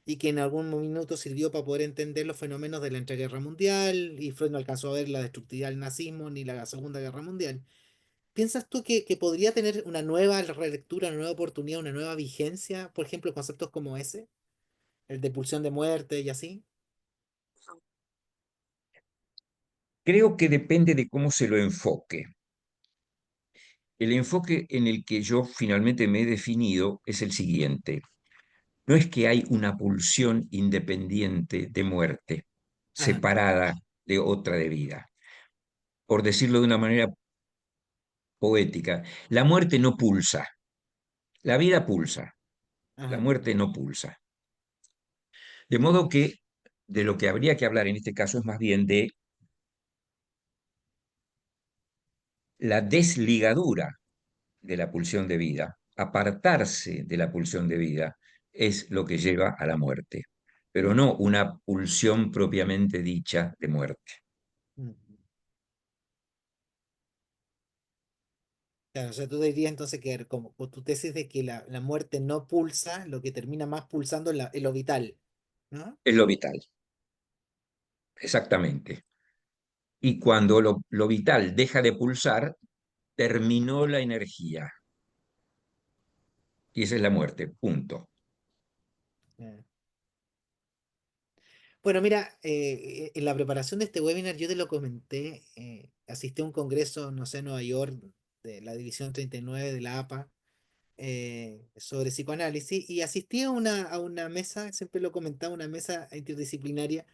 y que en algún minuto sirvió para poder entender los fenómenos de la entreguerra mundial y Freud no alcanzó a ver la destructividad del nazismo ni la Segunda Guerra Mundial. ¿Piensas tú que podría tener una nueva relectura, una nueva oportunidad, una nueva vigencia, por ejemplo, conceptos como ese, el de pulsión de muerte y así? Creo que depende de cómo se lo enfoque. El enfoque en el que yo finalmente me he definido es el siguiente. No es que hay una pulsión independiente de muerte, Ajá, separada de otra de vida. Por decirlo de una manera poética, la muerte no pulsa, la vida pulsa, la ajá, muerte no pulsa. De modo que de lo que habría que hablar en este caso es más bien de la desligadura de la pulsión de vida. Apartarse de la pulsión de vida es lo que lleva a la muerte, pero mm, no una pulsión propiamente dicha de muerte. mm. Claro, o sea, tú dirías entonces que como por tu tesis de que la muerte no pulsa, lo que termina más pulsando es, es lo vital, ¿no? Es lo vital, exactamente. Y cuando lo vital deja de pulsar, terminó la energía. Y esa es la muerte, punto. Eh, Bueno, mira, en la preparación de este webinar yo te lo comenté, asistí a un congreso, no sé, en Nueva York, de la División 39 de la APA, sobre psicoanálisis, y asistí a una mesa, siempre lo comentaba, una mesa interdisciplinaria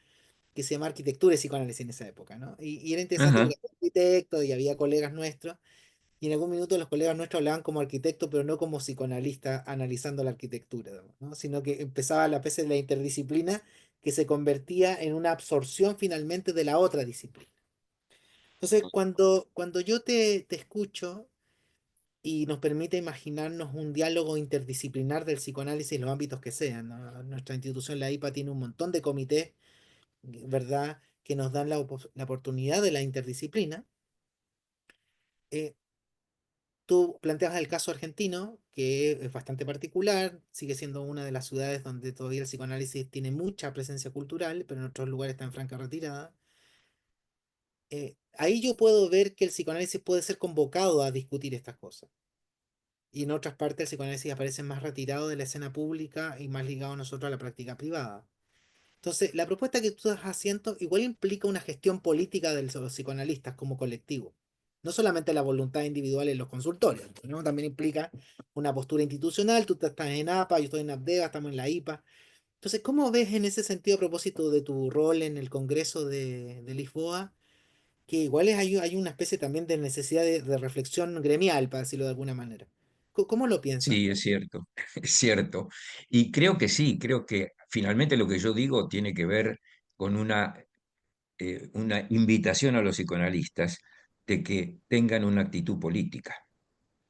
que se llama Arquitectura y Psicoanálisis en esa época, ¿no? Y era interesante Ajá. porque había arquitectos y había colegas nuestros, y en algún minuto los colegas nuestros hablaban como arquitectos, pero no como psicoanalistas analizando la arquitectura, digamos, ¿no? Sino que empezaba la especie de la interdisciplina que se convertía en una absorción finalmente de la otra disciplina. Entonces, cuando yo te escucho y nos permite imaginarnos un diálogo interdisciplinar del psicoanálisis en los ámbitos que sean, ¿no? Nuestra institución, la IPA, tiene un montón de comités, ¿verdad?, que nos dan la oportunidad de la interdisciplina. Eh, Tú planteas el caso argentino, que es bastante particular, sigue siendo una de las ciudades donde todavía el psicoanálisis tiene mucha presencia cultural, pero en otros lugares está en franca retirada. Ahí yo puedo ver que el psicoanálisis puede ser convocado a discutir estas cosas. Y en otras partes el psicoanálisis aparece más retirado de la escena pública y más ligado a nosotros a la práctica privada. Entonces, la propuesta que tú estás haciendo igual implica una gestión política de los psicoanalistas como colectivo. No solamente la voluntad individual en los consultorios, ¿no? También implica una postura institucional. Tú estás en APA, yo estoy en APDEVA, estamos en la IPA. Entonces, ¿cómo ves en ese sentido a propósito de tu rol en el Congreso de Lisboa? Que igual hay una especie también de necesidad de reflexión gremial, para decirlo de alguna manera. ¿Cómo lo piensas Sí, es tú? cierto, es cierto. Y creo que sí, creo que finalmente lo que yo digo tiene que ver con una invitación a los psicoanalistas de que tengan una actitud política.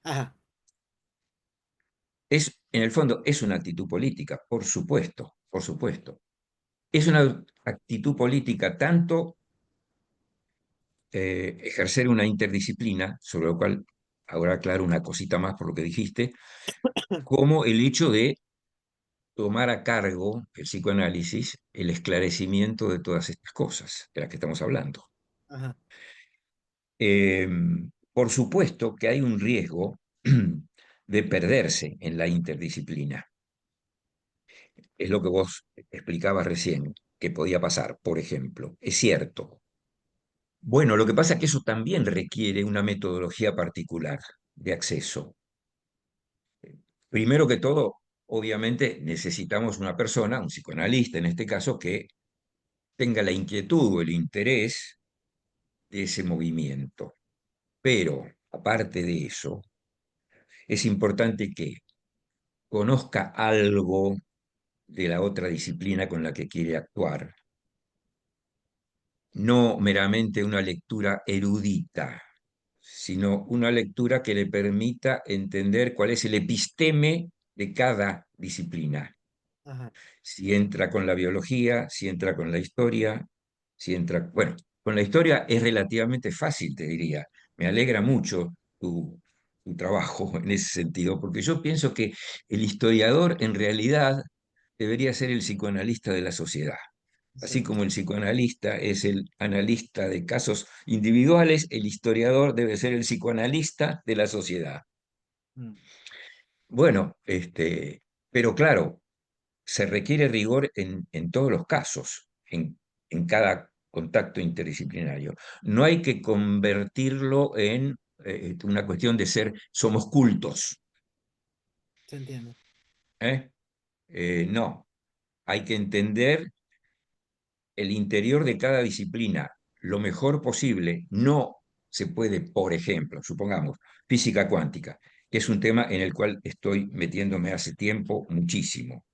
Ajá, en el fondo, es una actitud política, por supuesto, por supuesto. Es una actitud política tanto ejercer una interdisciplina, sobre lo cual ahora aclaro una cosita más por lo que dijiste, como el hecho de tomar a cargo el psicoanálisis, el esclarecimiento de todas estas cosas de las que estamos hablando. Ajá, Eh, por supuesto que hay un riesgo de perderse en la interdisciplina. Es lo que vos explicabas recién, que podía pasar, por ejemplo. Es cierto. Bueno, lo que pasa es que eso también requiere una metodología particular de acceso. Primero que todo, obviamente necesitamos una persona, un psicoanalista en este caso, que tenga la inquietud o el interés de ese movimiento. Pero, aparte de eso, es importante que conozca algo de la otra disciplina con la que quiere actuar, no meramente una lectura erudita, sino una lectura que le permita entender cuál es el episteme de cada disciplina. ajá, Si entra con la biología, si entra con la historia, si entra... Bueno, con la historia es relativamente fácil, te diría. Me alegra mucho tu trabajo en ese sentido, porque yo pienso que el historiador en realidad debería ser el psicoanalista de la sociedad. Así exacto. como el psicoanalista es el analista de casos individuales, el historiador debe ser el psicoanalista de la sociedad. Mm, Bueno, pero claro, se requiere rigor en todos los casos, en cada contacto interdisciplinario. No hay que convertirlo en una cuestión de ser, somos cultos, se entiende. ¿eh? No, hay que entender el interior de cada disciplina lo mejor posible. No se puede, por ejemplo, supongamos, física cuántica, que es un tema en el cual estoy metiéndome hace tiempo muchísimo.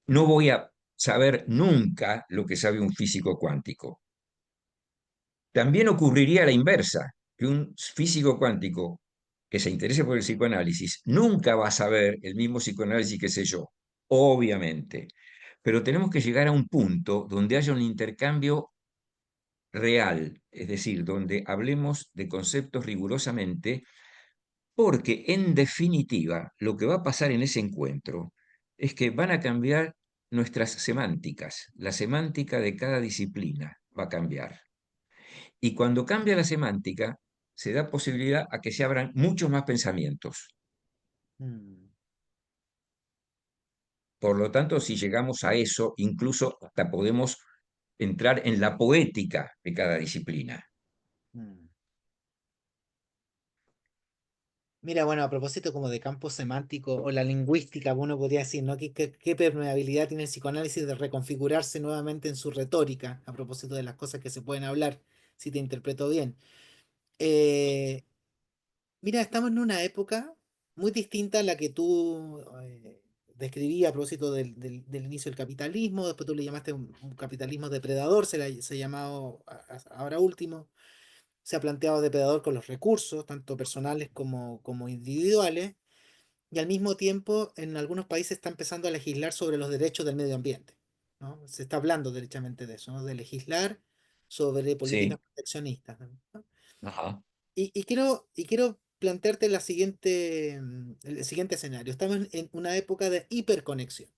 No voy a saber nunca lo que sabe un físico cuántico. También ocurriría la inversa, que un físico cuántico que se interese por el psicoanálisis nunca va a saber el mismo psicoanálisis que sé yo, obviamente. Pero tenemos que llegar a un punto donde haya un intercambio real, es decir, donde hablemos de conceptos rigurosamente, porque en definitiva lo que va a pasar en ese encuentro es que van a cambiar nuestras semánticas, la semántica de cada disciplina va a cambiar. Y cuando cambia la semántica, se da posibilidad a que se abran muchos más pensamientos. Mm, Por lo tanto, si llegamos a eso, incluso hasta podemos entrar en la poética de cada disciplina. mm. Mira, bueno, a propósito como de campo semántico o la lingüística, uno podría decir, ¿no? ¿Qué permeabilidad tiene el psicoanálisis de reconfigurarse nuevamente en su retórica, a propósito de las cosas que se pueden hablar, si te interpreto bien? Eh, Mira, estamos en una época muy distinta a la que tú describías a propósito del inicio del capitalismo, después tú le llamaste un capitalismo depredador, se ha llamado ahora último, se ha planteado depredador con los recursos, tanto personales como individuales, y al mismo tiempo en algunos países está empezando a legislar sobre los derechos del medio ambiente, ¿no? Se está hablando derechamente de eso, ¿no? De legislar sobre políticas Sí, proteccionistas, ¿no? ajá. Y quiero plantearte el siguiente escenario. Estamos en una época de hiperconexión,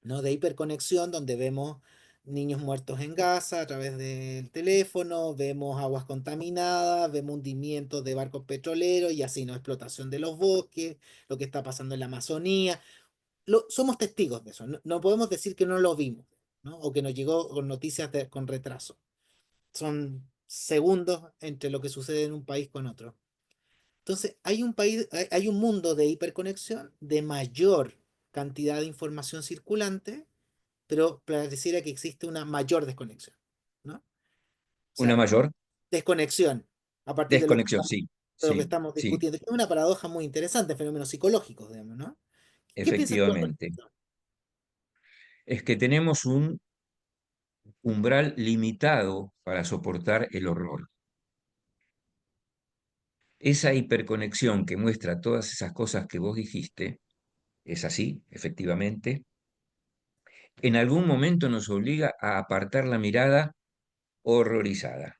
¿no? De hiperconexión donde vemos niños muertos en Gaza a través del teléfono, vemos aguas contaminadas, vemos hundimientos de barcos petroleros y así, ¿no? Explotación de los bosques, lo que está pasando en la Amazonía. Somos testigos de eso. No podemos decir que no lo vimos, ¿no? O que nos llegó con noticias con retraso. Son segundos entre lo que sucede en un país con otro. Entonces, hay un mundo de hiperconexión, de mayor cantidad de información circulante, pero pareciera que existe una mayor desconexión, ¿no? O Una sea, mayor desconexión a partir desconexión, sí, de lo que sí, estamos sí, discutiendo, que es una paradoja muy interesante, fenómenos psicológicos, digamos, ¿no? ¿Qué piensas tú al efectivamente. respecto? Es que tenemos un umbral limitado para soportar el horror. Esa hiperconexión que muestra todas esas cosas que vos dijiste es así, efectivamente, en algún momento nos obliga a apartar la mirada horrorizada,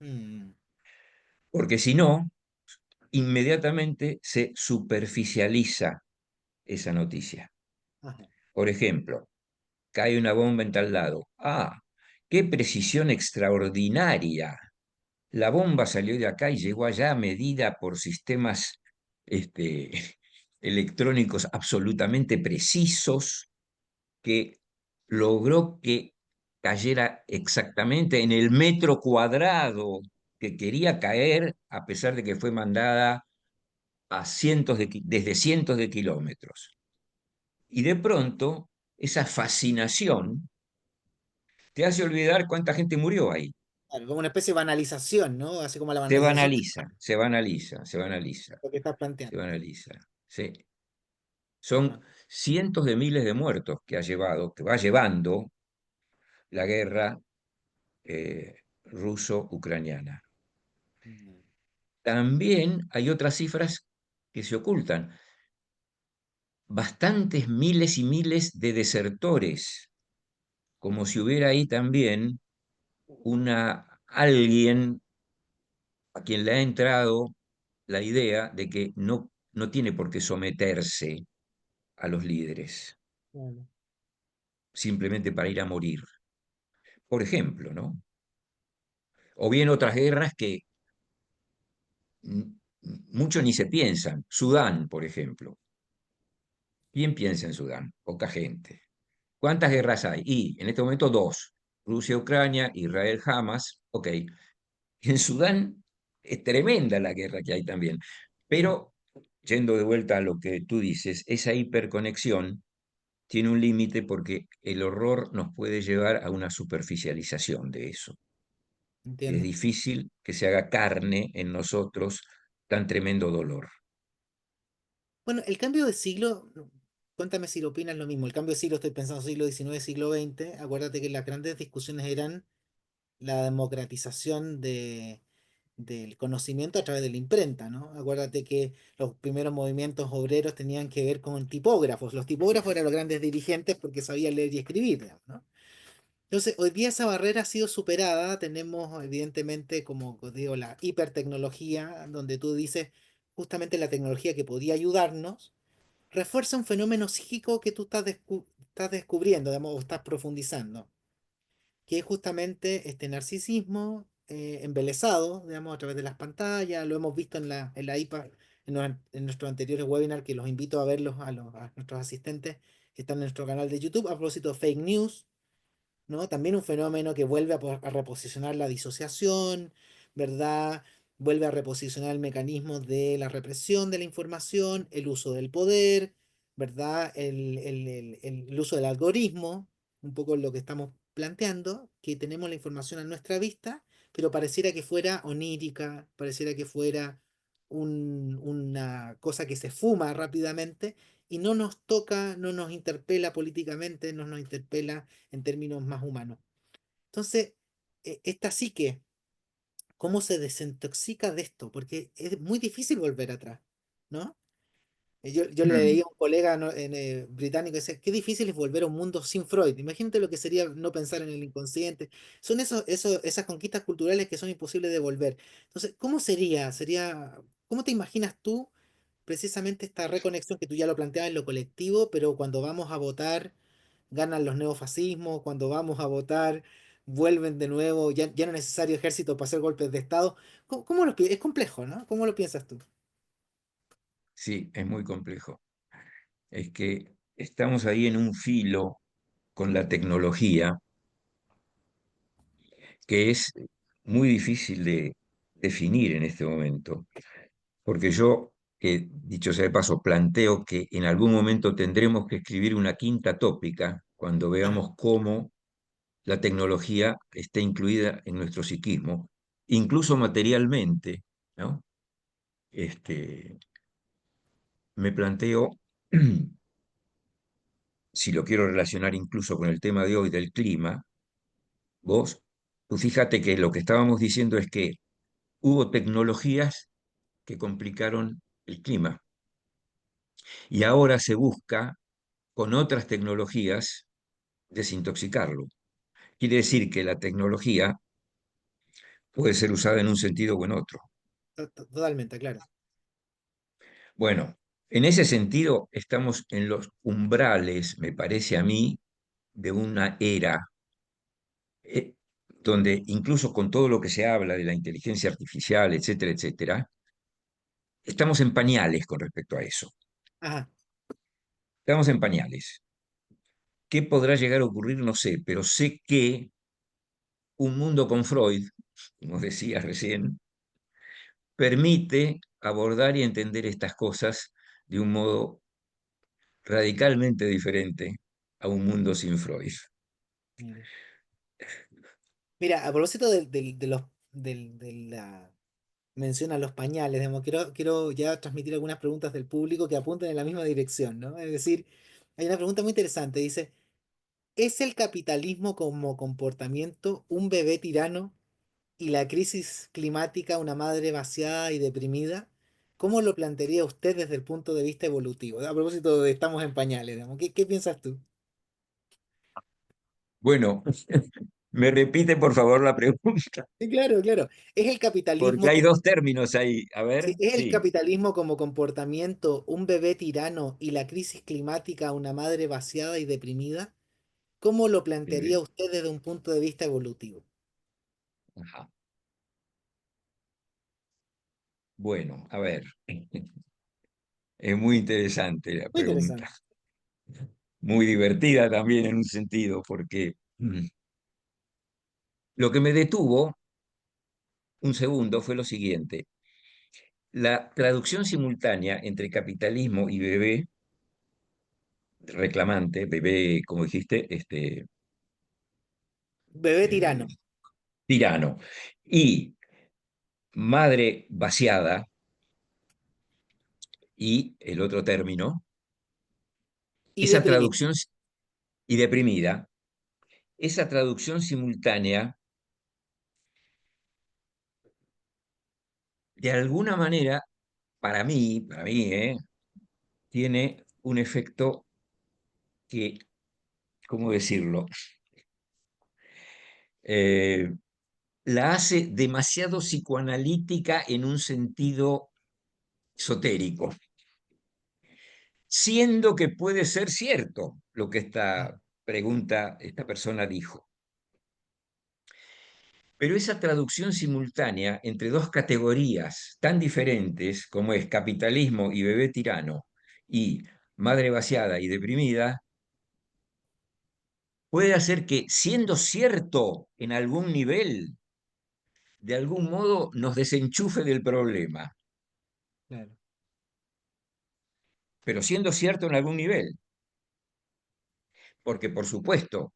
Mm, porque si no, inmediatamente se superficializa esa noticia. ajá, Por ejemplo, cae una bomba en tal lado. Ah, qué precisión extraordinaria. La bomba salió de acá y llegó allá medida por sistemas este, electrónicos absolutamente precisos que logró que cayera exactamente en el metro cuadrado que quería caer, a pesar de que fue mandada a desde cientos de kilómetros. Y de pronto, esa fascinación te hace olvidar cuánta gente murió ahí. claro, como una especie de banalización, ¿no? Así como la Se banalización de banaliza, se banaliza, se banaliza, lo que estás se planteando. banaliza. Sí. Ajá. Son cientos de miles de muertos que va llevando la guerra ruso-ucraniana. Mm, También hay otras cifras que se ocultan. Bastantes miles y miles de desertores, como si hubiera ahí también alguien a quien le ha entrado la idea de que no tiene por qué someterse a los líderes, claro. simplemente para ir a morir. Por ejemplo, ¿no? O bien otras guerras que mm, mucho ni se piensan. Sudán, por ejemplo. ¿Quién piensa en Sudán? Poca gente. ¿Cuántas guerras hay? Y en este momento dos. Rusia-Ucrania, Israel-Hamas. Ok. En Sudán es tremenda la guerra que hay también. Mm, Pero, yendo de vuelta a lo que tú dices, esa hiperconexión tiene un límite porque el horror nos puede llevar a una superficialización de eso. Es entiendo. difícil que se haga carne en nosotros tan tremendo dolor. Bueno, el cambio de siglo, cuéntame si lo opinas lo mismo. El cambio de siglo, estoy pensando siglo XIX, siglo XX. Acuérdate que las grandes discusiones eran la democratización del conocimiento a través de la imprenta, ¿no? Acuérdate que los primeros movimientos obreros tenían que ver con tipógrafos. Los tipógrafos eran los grandes dirigentes porque sabían leer y escribir, digamos, ¿no? Entonces, hoy día esa barrera ha sido superada. Tenemos, evidentemente, como os digo, la hipertecnología, donde tú dices justamente la tecnología que podía ayudarnos, refuerza un fenómeno psíquico que tú estás descubriendo, digamos, o estás profundizando, que es justamente este narcisismo embelesado, digamos, a través de las pantallas. Lo hemos visto en la IPA, en nuestros anteriores webinars, que los invito a verlos a nuestros asistentes que están en nuestro canal de YouTube, a propósito de fake news, ¿no? También un fenómeno que vuelve a reposicionar la disociación, ¿verdad? Vuelve a reposicionar el mecanismo de la represión de la información, el uso del poder, ¿verdad? El uso del algoritmo, un poco lo que estamos planteando, que tenemos la información a nuestra vista, pero pareciera que fuera onírica, pareciera que fuera una cosa que se fuma rápidamente y no nos toca, no nos interpela políticamente, no nos interpela en términos más humanos. Entonces, esta psique, ¿cómo se desintoxica de esto? Porque es muy difícil volver atrás, ¿no? Yo le Mm. leía a un colega, ¿no? Británico que decía, qué difícil es volver a un mundo sin Freud. Imagínate lo que sería no pensar en el inconsciente. Son esas conquistas culturales que son imposibles de volver. Entonces, ¿cómo sería? ¿Cómo te imaginas tú precisamente esta reconexión que tú ya lo planteabas en lo colectivo, pero cuando vamos a votar ganan los neofascismos, cuando vamos a votar vuelven de nuevo, ya no es necesario ejército para hacer golpes de Estado? Es complejo, ¿no? ¿Cómo lo piensas tú? Sí, es muy complejo. Es que estamos ahí en un filo con la tecnología que es muy difícil de definir en este momento, porque yo, que dicho sea de paso, planteo que en algún momento tendremos que escribir una quinta tópica cuando Ah, veamos cómo la tecnología está incluida en nuestro psiquismo, incluso materialmente, ¿no? Este, me planteo, si lo quiero relacionar incluso con el tema de hoy del clima, vos, tú fíjate que lo que estábamos diciendo es que hubo tecnologías que complicaron el clima. y ahora se busca con otras tecnologías desintoxicarlo. Quiere decir que la tecnología puede ser usada en un sentido o en otro. Totalmente, claro. Bueno, en ese sentido estamos en los umbrales, me parece a mí, de una era eh, donde incluso con todo lo que se habla de la inteligencia artificial, etcétera, etcétera, estamos en pañales con respecto a eso. Ajá. Estamos en pañales. ¿Qué podrá llegar a ocurrir? No sé, pero sé que un mundo con Freud, como decía recién, permite abordar y entender estas cosas de un modo radicalmente diferente a un mundo sin Freud. Mira. Mira, a propósito de los de la mención a los pañales, digamos, quiero ya transmitir algunas preguntas del público que apuntan en la misma dirección, ¿no? Es decir, hay una pregunta muy interesante, dice, ¿es el capitalismo como comportamiento un bebé tirano y la crisis climática una madre vaciada y deprimida? ¿Cómo lo plantearía usted desde el punto de vista evolutivo? A propósito de estamos en pañales, digamos, ¿qué piensas tú? Bueno, me repite por favor la pregunta, Sí, claro, claro. ¿Es el porque capitalismo hay como, dos términos ahí. A ver, sí, es el sí. capitalismo como comportamiento un bebé tirano y la crisis climática una madre vaciada y deprimida? ¿Cómo lo plantearía usted desde un punto de vista evolutivo? Ajá. Bueno, a ver, es muy interesante la Muy pregunta, interesante. muy divertida también en un sentido, porque lo que me detuvo un segundo fue lo siguiente. La traducción simultánea entre capitalismo y bebé reclamante, bebé, como dijiste, Bebé eh, tirano tirano, y madre vaciada, y el otro término, y esa deprimido. traducción y deprimida, esa traducción simultánea, de alguna manera, para mí, tiene un efecto que, ¿cómo decirlo? Eh, la hace demasiado psicoanalítica en un sentido esotérico, siendo que puede ser cierto lo que esta pregunta, esta persona dijo. Pero esa traducción simultánea entre dos categorías tan diferentes como es capitalismo y bebé tirano y madre vaciada y deprimida, puede hacer que, siendo cierto en algún nivel, de algún modo nos desenchufe del problema, Claro. pero siendo cierto en algún nivel, porque por supuesto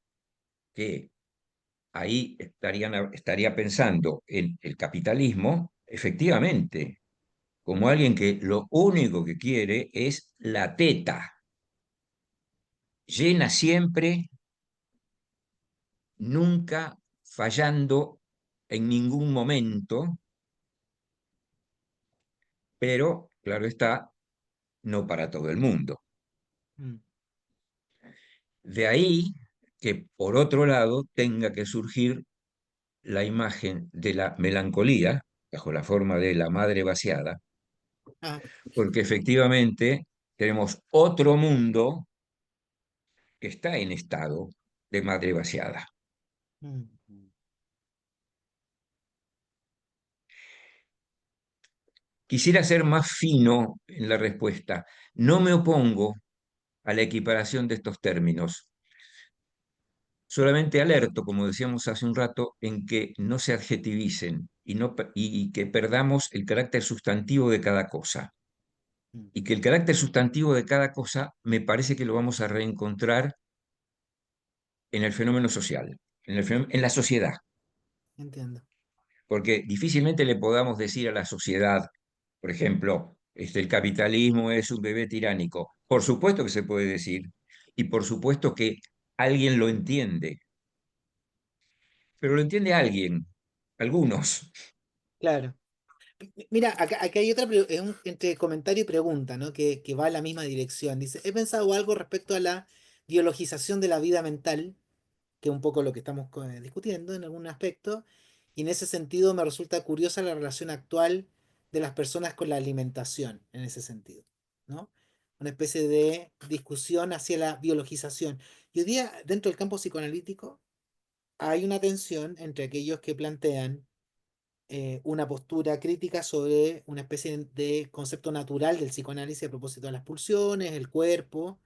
que ahí estaría pensando en el capitalismo, efectivamente, como alguien que lo único que quiere es la teta, llena siempre, nunca fallando en ningún momento, pero claro está, no para todo el mundo. Mm. De ahí que, por otro lado, tenga que surgir la imagen de la melancolía, bajo la forma de la madre vaciada, Ah, porque efectivamente tenemos otro mundo que está en estado de madre vaciada. mm. Quisiera ser más fino en la respuesta. No me opongo a la equiparación de estos términos. Solamente alerto, como decíamos hace un rato, en que no se adjetivicen y que perdamos el carácter sustantivo de cada cosa. Mm. Y que el carácter sustantivo de cada cosa me parece que lo vamos a reencontrar en el fenómeno social, en la sociedad. Entiendo. Porque difícilmente le podamos decir a la sociedad, por ejemplo, el capitalismo es un bebé tiránico. Por supuesto que se puede decir, y por supuesto que alguien lo entiende, pero lo entiende alguien, algunos. Claro. Mira, acá hay otra, es un, entre comentario y pregunta, ¿no? Que va en la misma dirección. Dice, he pensado algo respecto a la biologización de la vida mental, que es un poco lo que estamos discutiendo en algún aspecto, y en ese sentido me resulta curiosa la relación actual de las personas con la alimentación, en ese sentido, ¿no? Una especie de discusión hacia la biologización. Y hoy día, dentro del campo psicoanalítico, hay una tensión entre aquellos que plantean una postura crítica sobre una especie de concepto natural del psicoanálisis a propósito de las pulsiones, el cuerpo,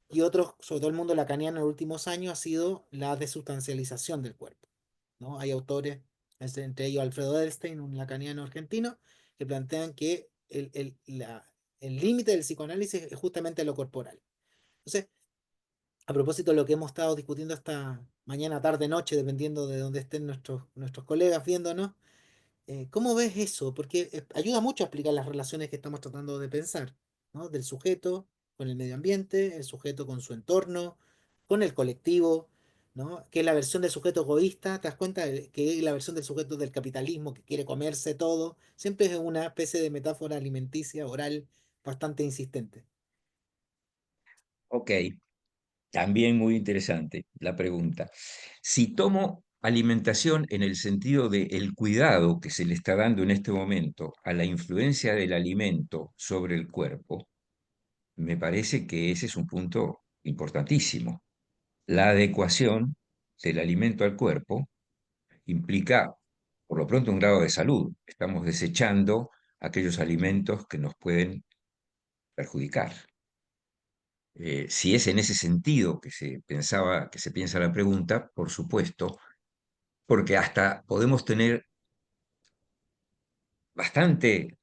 y otros, sobre todo el mundo lacaniano en los últimos años, ha sido la desustancialización del cuerpo, ¿no? Hay autores, entre ellos Alfredo Edelstein, un lacaniano argentino, que plantean que el límite del psicoanálisis es justamente lo corporal. Entonces, a propósito de lo que hemos estado discutiendo esta mañana, tarde, noche, dependiendo de dónde estén nuestros colegas viéndonos, ¿cómo ves eso? Porque ayuda mucho a explicar las relaciones que estamos tratando de pensar, ¿no? Del sujeto con el medio ambiente, el sujeto con su entorno, con el colectivo, ¿no? Que es la versión del sujeto egoísta, ¿te das cuenta? Que es la versión del sujeto del capitalismo que quiere comerse todo. Siempre es una especie de metáfora alimenticia, oral, bastante insistente. Ok, también muy interesante la pregunta. Si tomo alimentación en el sentido de el cuidado que se le está dando en este momento a la influencia del alimento sobre el cuerpo, me parece que ese es un punto importantísimo. La adecuación del alimento al cuerpo implica, por lo pronto, un grado de salud. Estamos desechando aquellos alimentos que nos pueden perjudicar. Si es en ese sentido que se pensaba, que se piensa la pregunta, por supuesto, porque hasta podemos tener bastante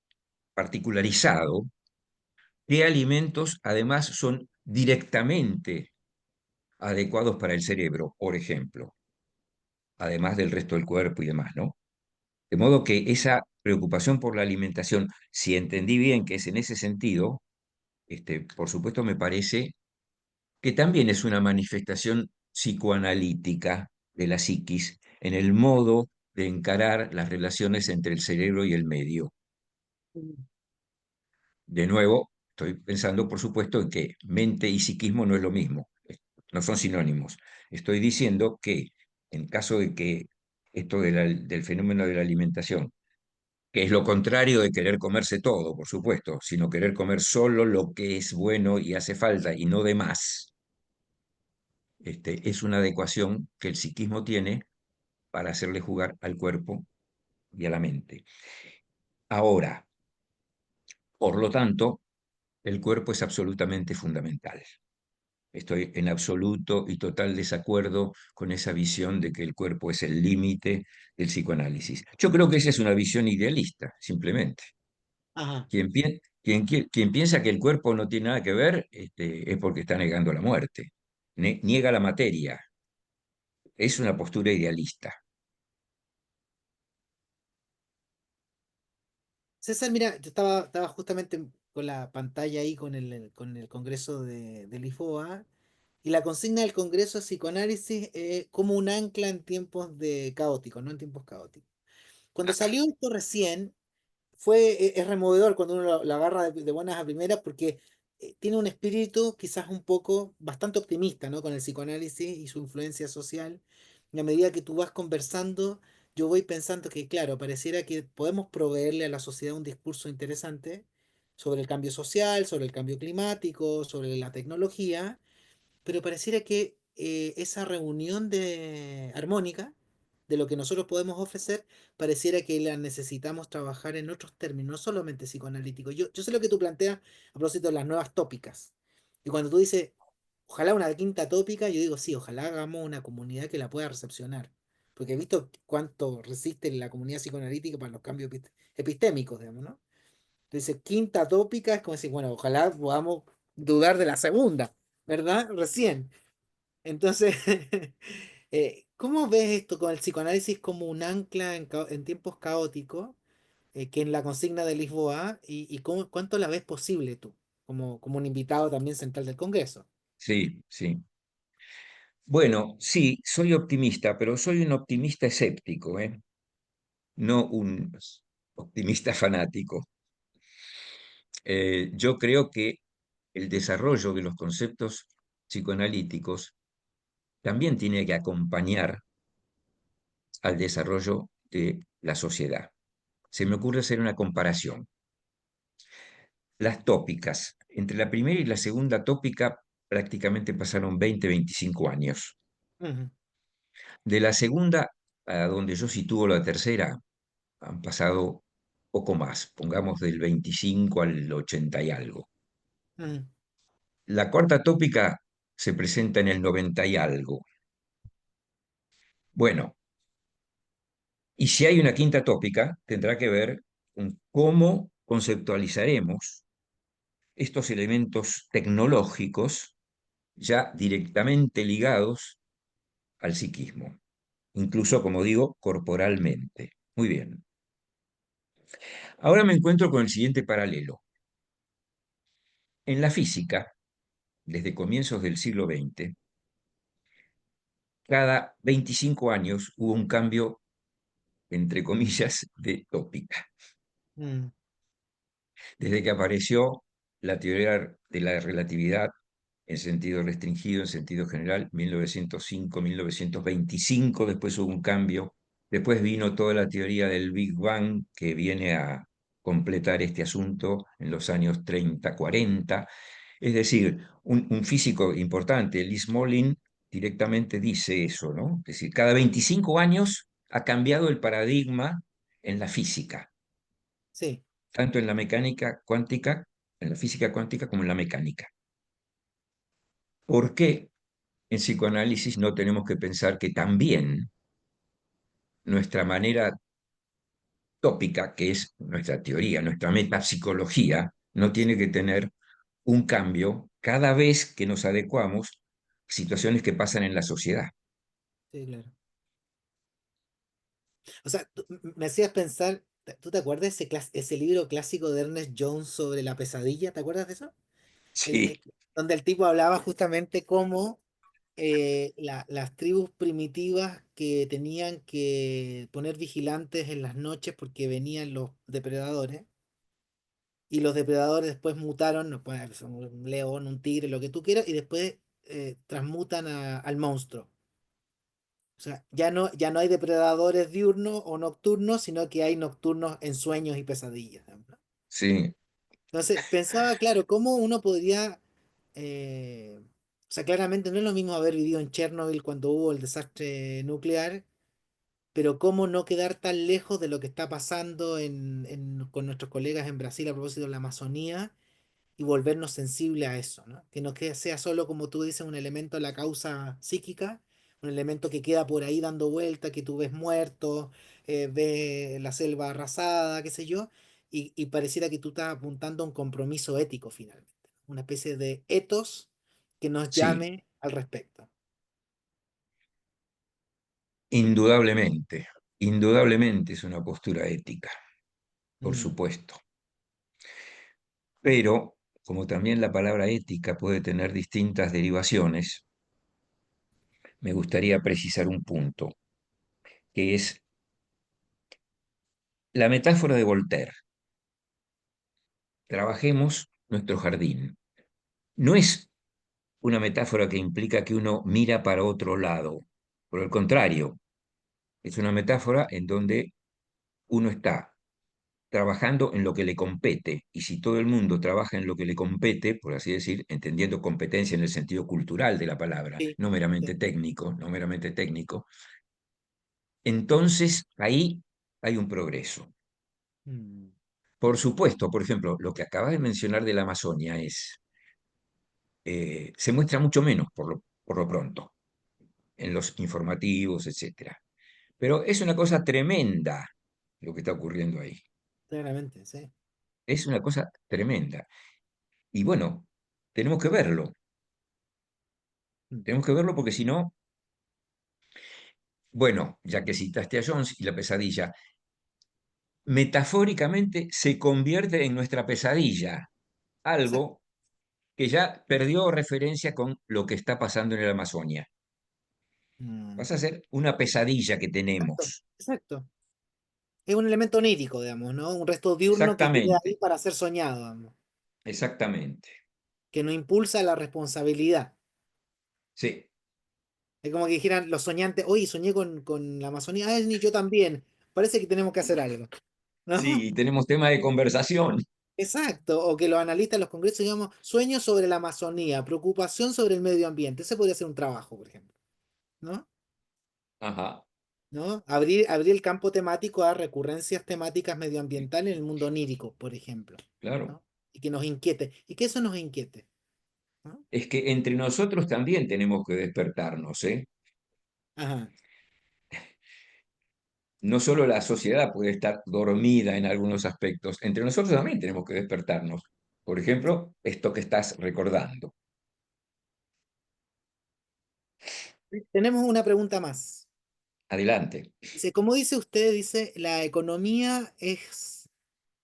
particularizado qué alimentos además son directamente adecuados para el cerebro, por ejemplo, además del resto del cuerpo y demás, ¿no? De modo que esa preocupación por la alimentación, si entendí bien que es en ese sentido, por supuesto me parece que también es una manifestación psicoanalítica de la psiquis en el modo de encarar las relaciones entre el cerebro y el medio. Mm. De nuevo, estoy pensando, por supuesto, en que mente y psiquismo no es lo mismo, no son sinónimos. Estoy diciendo que en caso de que esto del fenómeno de la alimentación, que es lo contrario de querer comerse todo, por supuesto, sino querer comer solo lo que es bueno y hace falta y no de más, es una adecuación que el psiquismo tiene para hacerle jugar al cuerpo y a la mente. Ahora, por lo tanto, el cuerpo es absolutamente fundamental. Estoy en absoluto y total desacuerdo con esa visión de que el cuerpo es el límite del psicoanálisis. Yo creo que esa es una visión idealista, simplemente. Ajá. Quien piensa que el cuerpo no tiene nada que ver, es porque está negando la muerte. Niega la materia. Es una postura idealista. César, mira, yo estaba justamente con la pantalla ahí con el Congreso de Lisboa, y la consigna del Congreso es psicoanálisis como un ancla en tiempos de caóticos, no en tiempos caóticos. Cuando salió esto recién, es removedor cuando uno lo agarra de buenas a primeras porque tiene un espíritu quizás un poco bastante optimista, ¿no? Con el psicoanálisis y su influencia social. Y a medida que tú vas conversando, yo voy pensando que, claro, pareciera que podemos proveerle a la sociedad un discurso interesante sobre el cambio social, sobre el cambio climático, sobre la tecnología, pero pareciera que esa reunión de armónica de lo que nosotros podemos ofrecer, pareciera que la necesitamos trabajar en otros términos, no solamente psicoanalíticos. Yo sé lo que tú planteas a propósito de las nuevas tópicas. Y cuando tú dices, ojalá una quinta tópica, yo digo, sí, ojalá hagamos una comunidad que la pueda recepcionar. Porque he visto cuánto resiste la comunidad psicoanalítica para los cambios epistémicos, digamos, ¿no? Entonces, quinta tópica es como decir, bueno, ojalá podamos dudar de la segunda, ¿verdad? Recién. Entonces, ¿cómo ves esto con el psicoanálisis como un ancla en tiempos caóticos, que en la consigna de Lisboa, y cuánto la ves posible tú, como un invitado también central del Congreso? Sí, sí. Bueno, sí, soy optimista, pero soy un optimista escéptico, ¿eh? No un optimista fanático. Yo creo que el desarrollo de los conceptos psicoanalíticos también tiene que acompañar al desarrollo de la sociedad. Se me ocurre hacer una comparación. Las tópicas. Entre la primera y la segunda tópica prácticamente pasaron 20-25 años. Ujú, De la segunda a donde yo sitúo la tercera, han pasado poco más, pongamos del 25 al 80 y algo. ujú, La cuarta tópica se presenta en el 90 y algo. Bueno, y si hay una quinta tópica, tendrá que ver con cómo conceptualizaremos estos elementos tecnológicos ya directamente ligados al psiquismo, incluso, como digo, corporalmente. Muy bien. Ahora me encuentro con el siguiente paralelo. En la física, desde comienzos del siglo XX, cada 25 años hubo un cambio, entre comillas, de tópica. ujú. Desde que apareció la teoría de la relatividad en sentido restringido, en sentido general, 1905, 1925, después hubo un cambio, después vino toda la teoría del Big Bang que viene a completar este asunto en los años 30, 40. Es decir, un físico importante, Lee Smolin, directamente dice eso, ¿no? Es decir, cada 25 años ha cambiado el paradigma en la física, Sí, tanto en la mecánica cuántica, en la física cuántica como en la mecánica. ¿Por qué en psicoanálisis no tenemos que pensar que también nuestra manera tópica, que es nuestra teoría, nuestra metapsicología, no tiene sí, que tener un cambio cada vez que nos adecuamos a situaciones que pasan en la sociedad? sí, claro. O sea, me hacías pensar, ¿tú te acuerdas de ese libro clásico de Ernest Jones sobre la pesadilla? ¿Te acuerdas de eso? Sí, Donde el tipo hablaba justamente cómo las tribus primitivas que tenían que poner vigilantes en las noches porque venían los depredadores, y los depredadores después mutaron, no puede ser un león, un tigre, lo que tú quieras, y después transmutan al monstruo. O sea, ya no hay depredadores diurnos o nocturnos, sino que hay nocturnos en sueños y pesadillas, ¿no? sí, Entonces, pensaba, claro, cómo uno podría, o sea, claramente no es lo mismo haber vivido en Chernobyl cuando hubo el desastre nuclear, pero cómo no quedar tan lejos de lo que está pasando con nuestros colegas en Brasil a propósito de la Amazonía y volvernos sensibles a eso, ¿no? Que no que sea solo, como tú dices, un elemento de la causa psíquica, un elemento que queda por ahí dando vuelta, que tú ves muerto, ves la selva arrasada, qué sé yo, y pareciera que tú estás apuntando a un compromiso ético finalmente, una especie de etos que nos sí, llame al respecto. indudablemente, indudablemente es una postura ética, por Mm, supuesto. Pero, como también la palabra ética puede tener distintas derivaciones, me gustaría precisar un punto, que es la metáfora de Voltaire. Trabajemos nuestro jardín. No es una metáfora que implica que uno mira para otro lado. Por el contrario, es una metáfora en donde uno está trabajando en lo que le compete. Y si todo el mundo trabaja en lo que le compete, por así decir, entendiendo competencia en el sentido cultural de la palabra, sí, no meramente sí. técnico, no meramente técnico, entonces ahí hay un progreso. Mm, Por supuesto, por ejemplo, lo que acabas de mencionar de la Amazonia se muestra mucho menos por lo pronto en los informativos, etcétera. Pero es una cosa tremenda lo que está ocurriendo ahí. claramente, sí. Es una cosa tremenda. Y bueno, tenemos que verlo. Mm, Tenemos que verlo porque si no, bueno, ya que citaste a Jones y la pesadilla, metafóricamente se convierte en nuestra pesadilla, exacto. algo que ya perdió referencia con lo que está pasando en la Amazonia. Mm, Pasa a ser una pesadilla que exacto, tenemos. exacto. Es un elemento onírico, digamos, ¿no? Un resto diurno que queda ahí Exactamente, para ser soñado, digamos, exactamente. que no impulsa la responsabilidad. Sí, Es como que dijeran los soñantes, oye, soñé con la Amazonía, ah, ni yo también. Parece que tenemos que hacer algo, ¿no? sí, tenemos tema de conversación. Exacto, o que los analistas de los congresos digamos, sueños sobre la Amazonía, preocupación sobre el medio ambiente. Ese podría ser un trabajo, por ejemplo, ¿no? Ajá, ¿No? Abrir el campo temático a recurrencias temáticas medioambientales en el mundo onírico, por ejemplo, claro. ¿no? Y que nos inquiete, y que eso nos inquiete, ¿no? Es que entre nosotros también tenemos que despertarnos, ¿eh? Ajá. No solo la sociedad puede estar dormida en algunos aspectos, entre nosotros también tenemos que despertarnos. Por ejemplo, esto que estás recordando. Tenemos una pregunta más. Adelante. Dice, como dice usted, dice, la economía es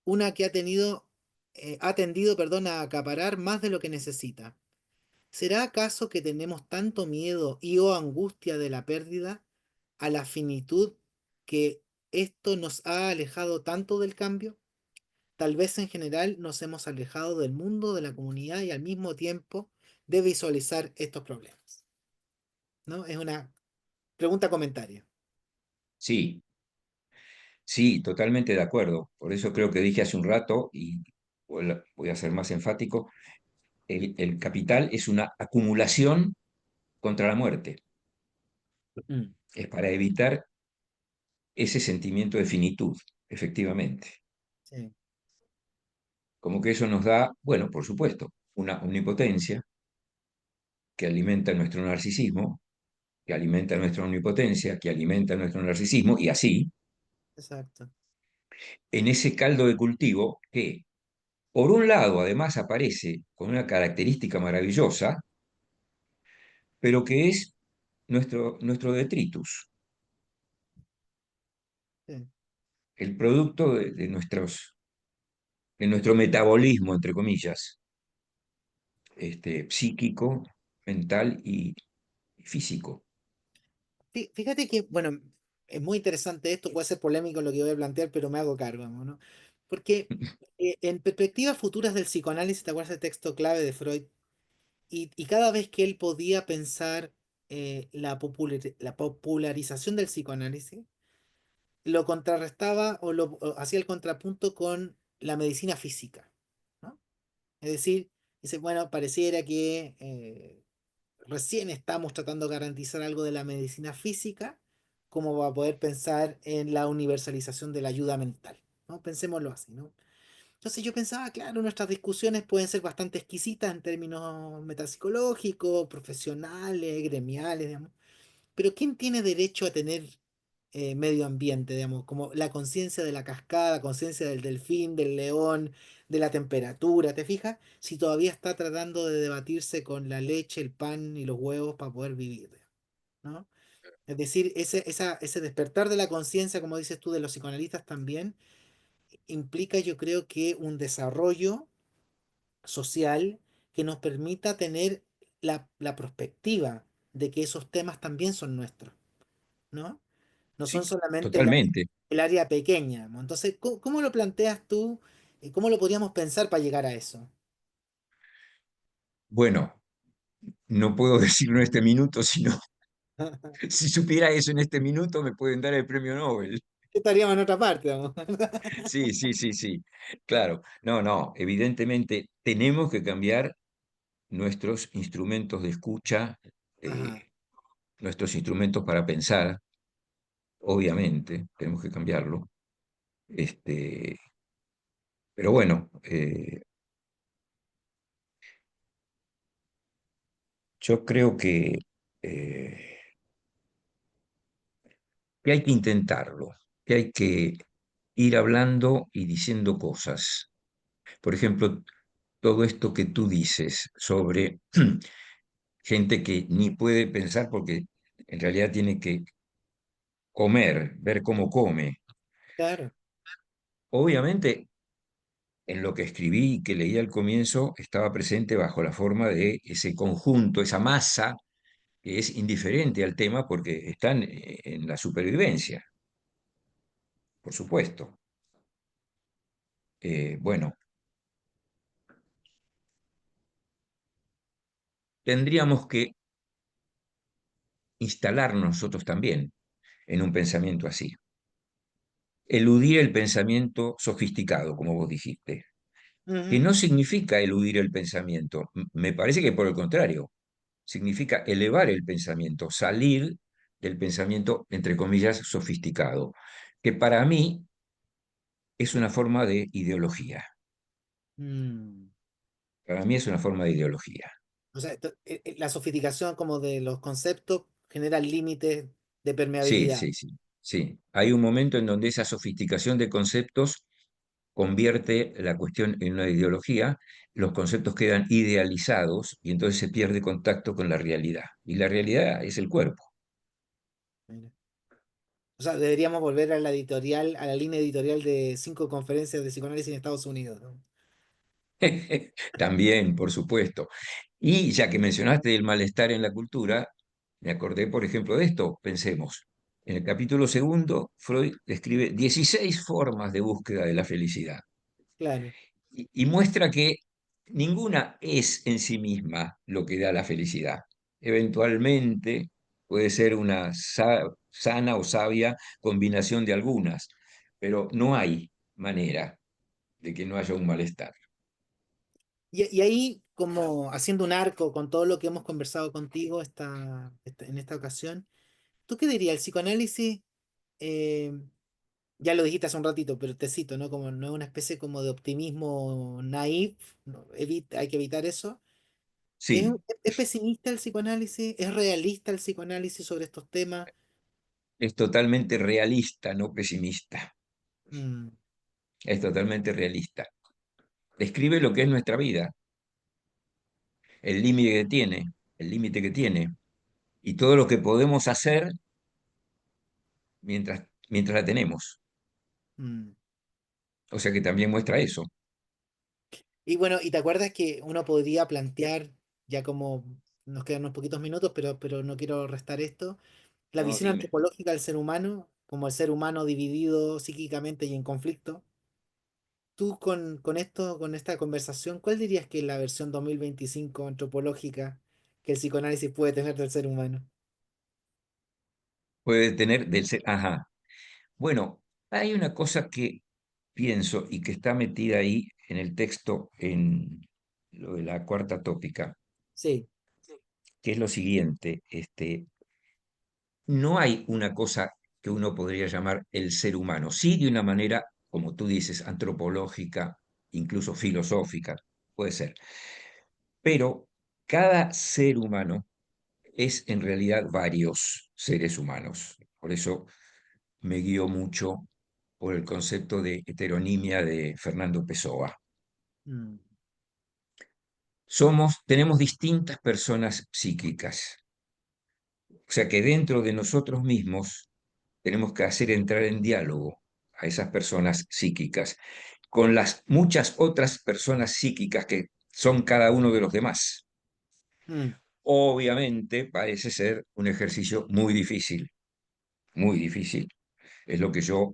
una que ha tendido, perdón, a acaparar más de lo que necesita. ¿Será acaso que tenemos tanto miedo y o angustia de la pérdida a la finitud que esto nos ha alejado tanto del cambio? Tal vez en general nos hemos alejado del mundo, de la comunidad y al mismo tiempo de visualizar estos problemas, ¿no? Es una pregunta comentario. Sí, sí, totalmente de acuerdo. Por eso creo que dije hace un rato, y voy a ser más enfático, el capital es una acumulación contra la muerte. Mm, Es para evitar ese sentimiento de finitud, efectivamente. sí, Como que eso nos da, bueno, por supuesto, una omnipotencia que alimenta nuestro narcisismo, que alimenta nuestra omnipotencia, que alimenta nuestro narcisismo, y así, exacto. en ese caldo de cultivo que, por un lado, además aparece con una característica maravillosa, pero que es nuestro detritus, Sí, el producto de nuestro metabolismo, entre comillas, psíquico, mental y físico. Fíjate que, bueno, es muy interesante esto, puede ser polémico lo que voy a plantear, pero me hago cargo, ¿no? Porque en perspectivas futuras del psicoanálisis, ¿te acuerdas del texto clave de Freud? Y cada vez que él podía pensar la popularización del psicoanálisis, lo contrarrestaba o hacía el contrapunto con la medicina física, ¿no? Es decir, dice, bueno, pareciera que recién estamos tratando de garantizar algo de la medicina física, como va a poder pensar en la universalización de la ayuda mental, ¿no? Pensémoslo así, ¿no? Entonces yo pensaba, claro, nuestras discusiones pueden ser bastante exquisitas en términos metapsicológicos, profesionales, gremiales, digamos, pero ¿quién tiene derecho a tener medio ambiente, digamos, como la conciencia de la cascada, la conciencia del delfín, del león, de la temperatura, ¿te fijas? Si todavía está tratando de debatirse con la leche, el pan y los huevos para poder vivir, ¿no? Es decir, ese despertar de la conciencia, como dices tú, de los psicoanalistas también, implica yo creo que un desarrollo social que nos permita tener la perspectiva de que esos temas también son nuestros, ¿no? No son Sí, solamente totalmente. el área pequeña, ¿no? Entonces, ¿cómo lo planteas tú? ¿Cómo lo podríamos pensar para llegar a eso? Bueno, no puedo decirlo en este minuto, sino si supiera eso en este minuto me pueden dar el premio Nobel. Estaríamos en otra parte, vamos. Sí, sí, sí, sí. Claro. No, no, evidentemente tenemos que cambiar nuestros instrumentos de escucha, Ajá. nuestros instrumentos para pensar, obviamente, tenemos que cambiarlo. Este, pero bueno, yo creo eh, que hay que intentarlo, que hay que ir hablando y diciendo cosas. Por ejemplo, todo esto que tú dices sobre gente que ni puede pensar porque en realidad tiene que comer, ver cómo come. Claro, Obviamente, en lo que escribí y que leí al comienzo, estaba presente bajo la forma de ese conjunto, esa masa que es indiferente al tema porque están en la supervivencia. por supuesto. Bueno, tendríamos que instalarnos nosotros también en un pensamiento así. Eludir el pensamiento sofisticado, como vos dijiste, que Ujú. no significa eludir el pensamiento. Me parece que por el contrario, significa elevar el pensamiento, salir del pensamiento, entre comillas, sofisticado, que para mí es una forma de ideología. Mm. Para mí es una forma de ideología. O sea, la sofisticación como de los conceptos genera límites de Sí, permeabilidad. sí, sí, sí. Hay un momento en donde esa sofisticación de conceptos convierte la cuestión en una ideología, los conceptos quedan idealizados y entonces se pierde contacto con la realidad. Y la realidad es el cuerpo. Mira. O sea, deberíamos volver a la editorial, a la línea editorial de 5 conferencias de psicoanálisis en Estados Unidos, ¿no? También, por supuesto. Y ya que mencionaste el malestar en la cultura, me acordé, por ejemplo, de esto. Pensemos, en el capítulo segundo, Freud describe 16 formas de búsqueda de la felicidad Claro. y muestra que ninguna es en sí misma lo que da la felicidad. Eventualmente puede ser una sana o sabia combinación de algunas, pero no hay manera de que no haya un malestar. Y ahí, como haciendo un arco con todo lo que hemos conversado contigo en esta ocasión, ¿tú qué dirías? El psicoanálisis, eh, ya lo dijiste hace un ratito, pero te cito, ¿no? Como no es una especie como de optimismo naif, ¿no? Hay que evitar eso. Sí, Es pesimista el psicoanálisis? ¿Es realista el psicoanálisis sobre estos temas? es totalmente realista, no pesimista. Mm, Es totalmente realista. Describe lo que es nuestra vida, el límite que tiene, el límite que tiene, y todo lo que podemos hacer mientras la tenemos. mm. O sea que también muestra eso. Y bueno, ¿y te acuerdas que uno podría plantear, ya como nos quedan unos poquitos minutos, pero no quiero restar esto, la No, visión dime. antropológica del ser humano, como el ser humano dividido psíquicamente y en conflicto? Tú con esto, con esta conversación, ¿cuál dirías que es la versión 2025 antropológica que el psicoanálisis puede tener del ser humano? Puede tener del ser. Ajá. Bueno, hay una cosa que pienso y que está metida ahí en el texto, en lo de la cuarta tópica, Sí. que es lo siguiente. No hay una cosa que uno podría llamar el ser humano, sí de una manera, como tú dices, antropológica, incluso filosófica, puede ser, pero cada ser humano es en realidad varios seres humanos. Por eso me guío mucho por el concepto de heteronimia de Fernando Pessoa. Mm, Tenemos distintas personas psíquicas, o sea que dentro de nosotros mismos tenemos que hacer entrar en diálogo a esas personas psíquicas con las muchas otras personas psíquicas que son cada uno de los demás. mm, Obviamente parece ser un ejercicio muy difícil, muy difícil. Es lo que yo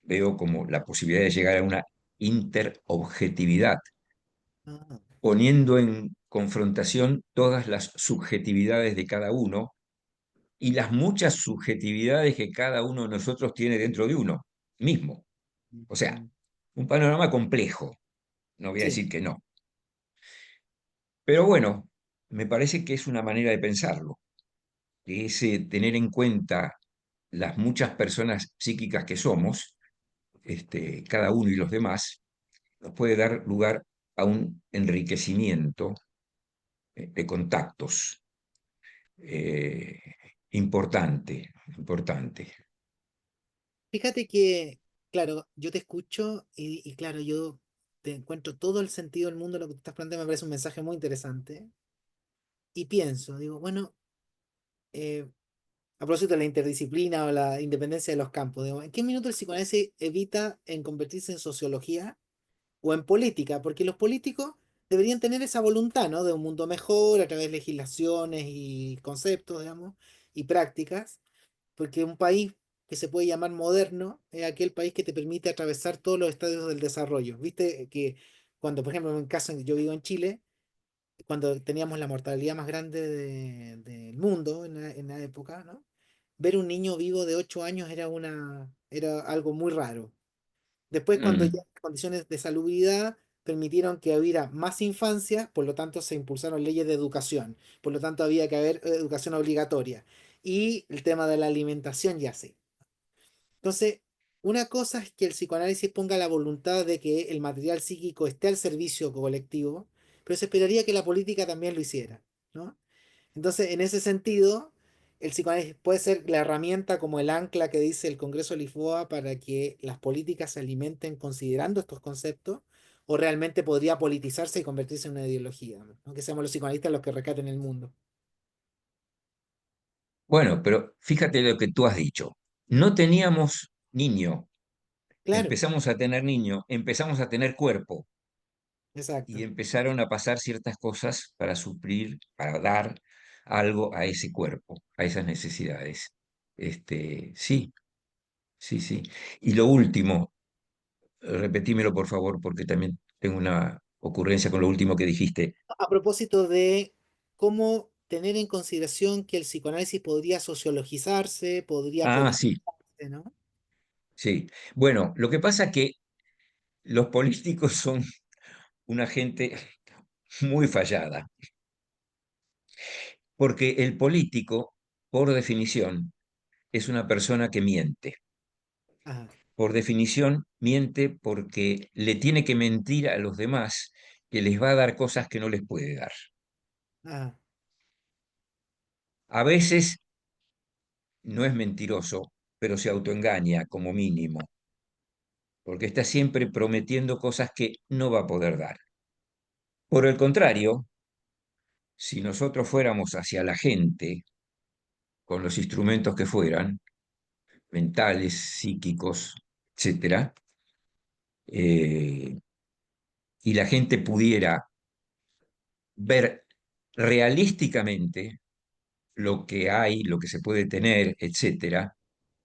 veo como la posibilidad de llegar a una interobjetividad, ah, poniendo en confrontación todas las subjetividades de cada uno y las muchas subjetividades que cada uno de nosotros tiene dentro de uno mismo. O sea, ujú. un panorama complejo, no voy a Sí. decir que no. Pero bueno, me parece que es una manera de pensarlo, que es tener en cuenta las muchas personas psíquicas que somos, cada uno y los demás, nos puede dar lugar a un enriquecimiento de contactos eh, importante, importante. Fíjate que, claro, yo te escucho y claro, yo te encuentro todo el sentido del mundo de lo que tú estás planteando, me parece un mensaje muy interesante. Y pienso, digo, bueno, eh, a propósito de la interdisciplina o la independencia de los campos, digo, ¿en qué minuto el psicoanálisis evita en convertirse en sociología o en política? Porque los políticos deberían tener esa voluntad, ¿no? De un mundo mejor a través de legislaciones y conceptos, digamos, y prácticas, porque un país que se puede llamar moderno es aquel país que te permite atravesar todos los estadios del desarrollo. Viste que cuando, por ejemplo, en el caso yo vivo en Chile, cuando teníamos la mortalidad más grande del mundo en la época, ¿no? Ver un niño vivo de 8 años era algo muy raro. Después, cuando Mm. ya las condiciones de salubridad permitieron que hubiera más infancia, por lo tanto se impulsaron leyes de educación, por lo tanto había que haber educación obligatoria. Y el tema de la alimentación ya sí. Entonces, una cosa es que el psicoanálisis ponga la voluntad de que el material psíquico esté al servicio colectivo, pero se esperaría que la política también lo hiciera, ¿no? Entonces, en ese sentido, el psicoanálisis puede ser la herramienta como el ancla que dice el Congreso de Lisboa para que las políticas se alimenten considerando estos conceptos, o realmente podría politizarse y convertirse en una ideología, ¿no? Que seamos los psicoanalistas los que rescaten el mundo. Bueno, pero fíjate lo que tú has dicho. No teníamos niño, Claro, empezamos a tener niño, empezamos a tener cuerpo y exacto. empezaron a pasar ciertas cosas para suplir, para dar algo a ese cuerpo, a esas necesidades. Sí, sí, sí. Y lo último, repetímelo por favor, porque también tengo una ocurrencia con lo último que dijiste. A propósito de cómo tener en consideración que el psicoanálisis podría sociologizarse, podría Ah, sí, politizarse, ¿no? sí. Bueno, lo que pasa que los políticos son una gente muy fallada, porque el político, por definición, es una persona que miente. Ajá, Por definición, miente porque le tiene que mentir a los demás que les va a dar cosas que no les puede dar. ajá, A veces no es mentiroso, pero se autoengaña como mínimo, porque está siempre prometiendo cosas que no va a poder dar. Por el contrario, si nosotros fuéramos hacia la gente con los instrumentos que fueran, mentales, psíquicos, etcétera, eh, y la gente pudiera ver realísticamente lo que hay, lo que se puede tener, etcétera,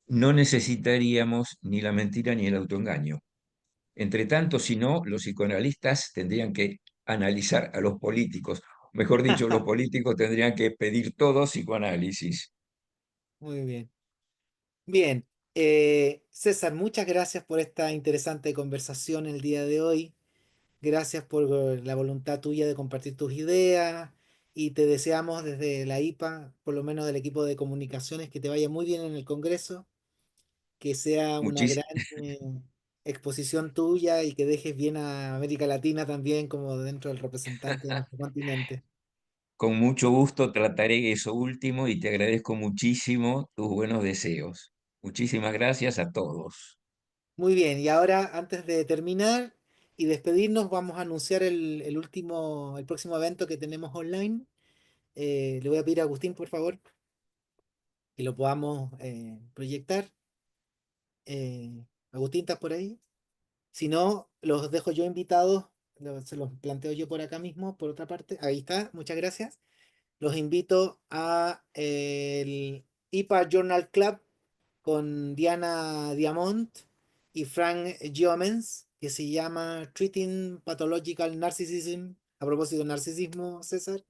no necesitaríamos ni la mentira ni el autoengaño. Entre tanto, si no, los psicoanalistas tendrían que analizar a los políticos. Mejor dicho, los políticos tendrían que pedir todo psicoanálisis. muy bien. Bien, César, muchas gracias por esta interesante conversación el día de hoy. Gracias por la voluntad tuya de compartir tus ideas y te deseamos desde la IPA, por lo menos del equipo de comunicaciones, que te vaya muy bien en el Congreso, que sea una Muchis- gran exposición tuya y que dejes bien a América Latina también como dentro del representante de nuestro continente. Con mucho gusto trataré eso último y te agradezco muchísimo tus buenos deseos. Muchísimas gracias a todos. Muy bien, y ahora antes de terminar y despedirnos, vamos a anunciar el próximo evento que tenemos online. Le voy a pedir a Agustín, por favor, que lo podamos proyectar. Agustín, ¿estás por ahí? Si no, los dejo yo invitados, se los planteo yo por acá mismo, por otra parte. Ahí está, muchas gracias. Los invito a el IPA Journal Club con Diana Diamont y Frank Giomens, que se llama Treating Pathological Narcissism, a propósito de narcisismo, César,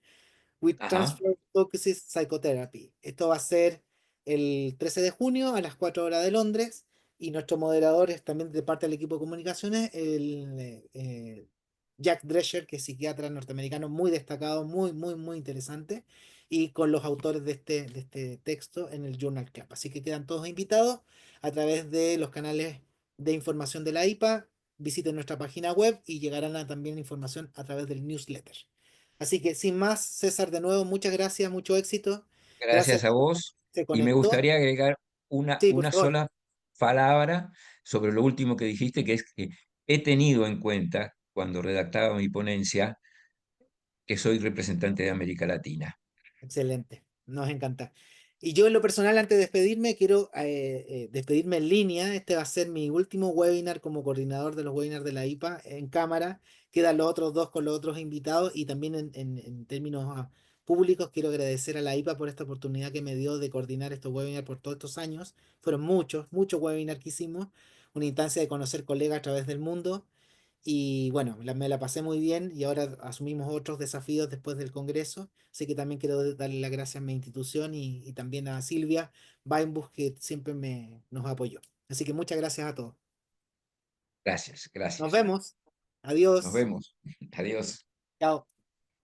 with Ajá. Transfer Focuses Psychotherapy. Esto va a ser el 13 de junio a las 4 horas de Londres y nuestro moderador es también de parte del equipo de comunicaciones, Jack Drescher, que es psiquiatra norteamericano muy destacado, muy, muy, muy interesante, y con los autores de este texto en el Journal Club. Así que quedan todos invitados a través de los canales de información de la IPA. Visiten nuestra página web y llegarán también información a través del newsletter. Así que sin más, César, de nuevo, muchas gracias, mucho éxito. Gracias Gracias a a todos los vos. que se Y me conectó. gustaría agregar Sí, por una favor. sola palabra sobre lo último que dijiste, que es que he tenido en cuenta cuando redactaba mi ponencia que soy representante de América Latina. Excelente, nos encanta. Y yo en lo personal, antes de despedirme, quiero despedirme en línea. Este va a ser mi último webinar como coordinador de los webinars de la IPA en cámara. Quedan los otros dos con los otros invitados y también en términos públicos. Quiero agradecer a la IPA por esta oportunidad que me dio de coordinar estos webinars por todos estos años. Fueron muchos, muchos webinars que hicimos, una instancia de conocer colegas a través del mundo. Y bueno, me la pasé muy bien y ahora asumimos otros desafíos después del Congreso. Así que también quiero darle las gracias a mi institución y también a Silvia Weinbuch, que siempre nos apoyó. Así que muchas gracias a todos. Gracias, Nos gracias. vemos. Nos Adiós. vemos. Adiós. Chao.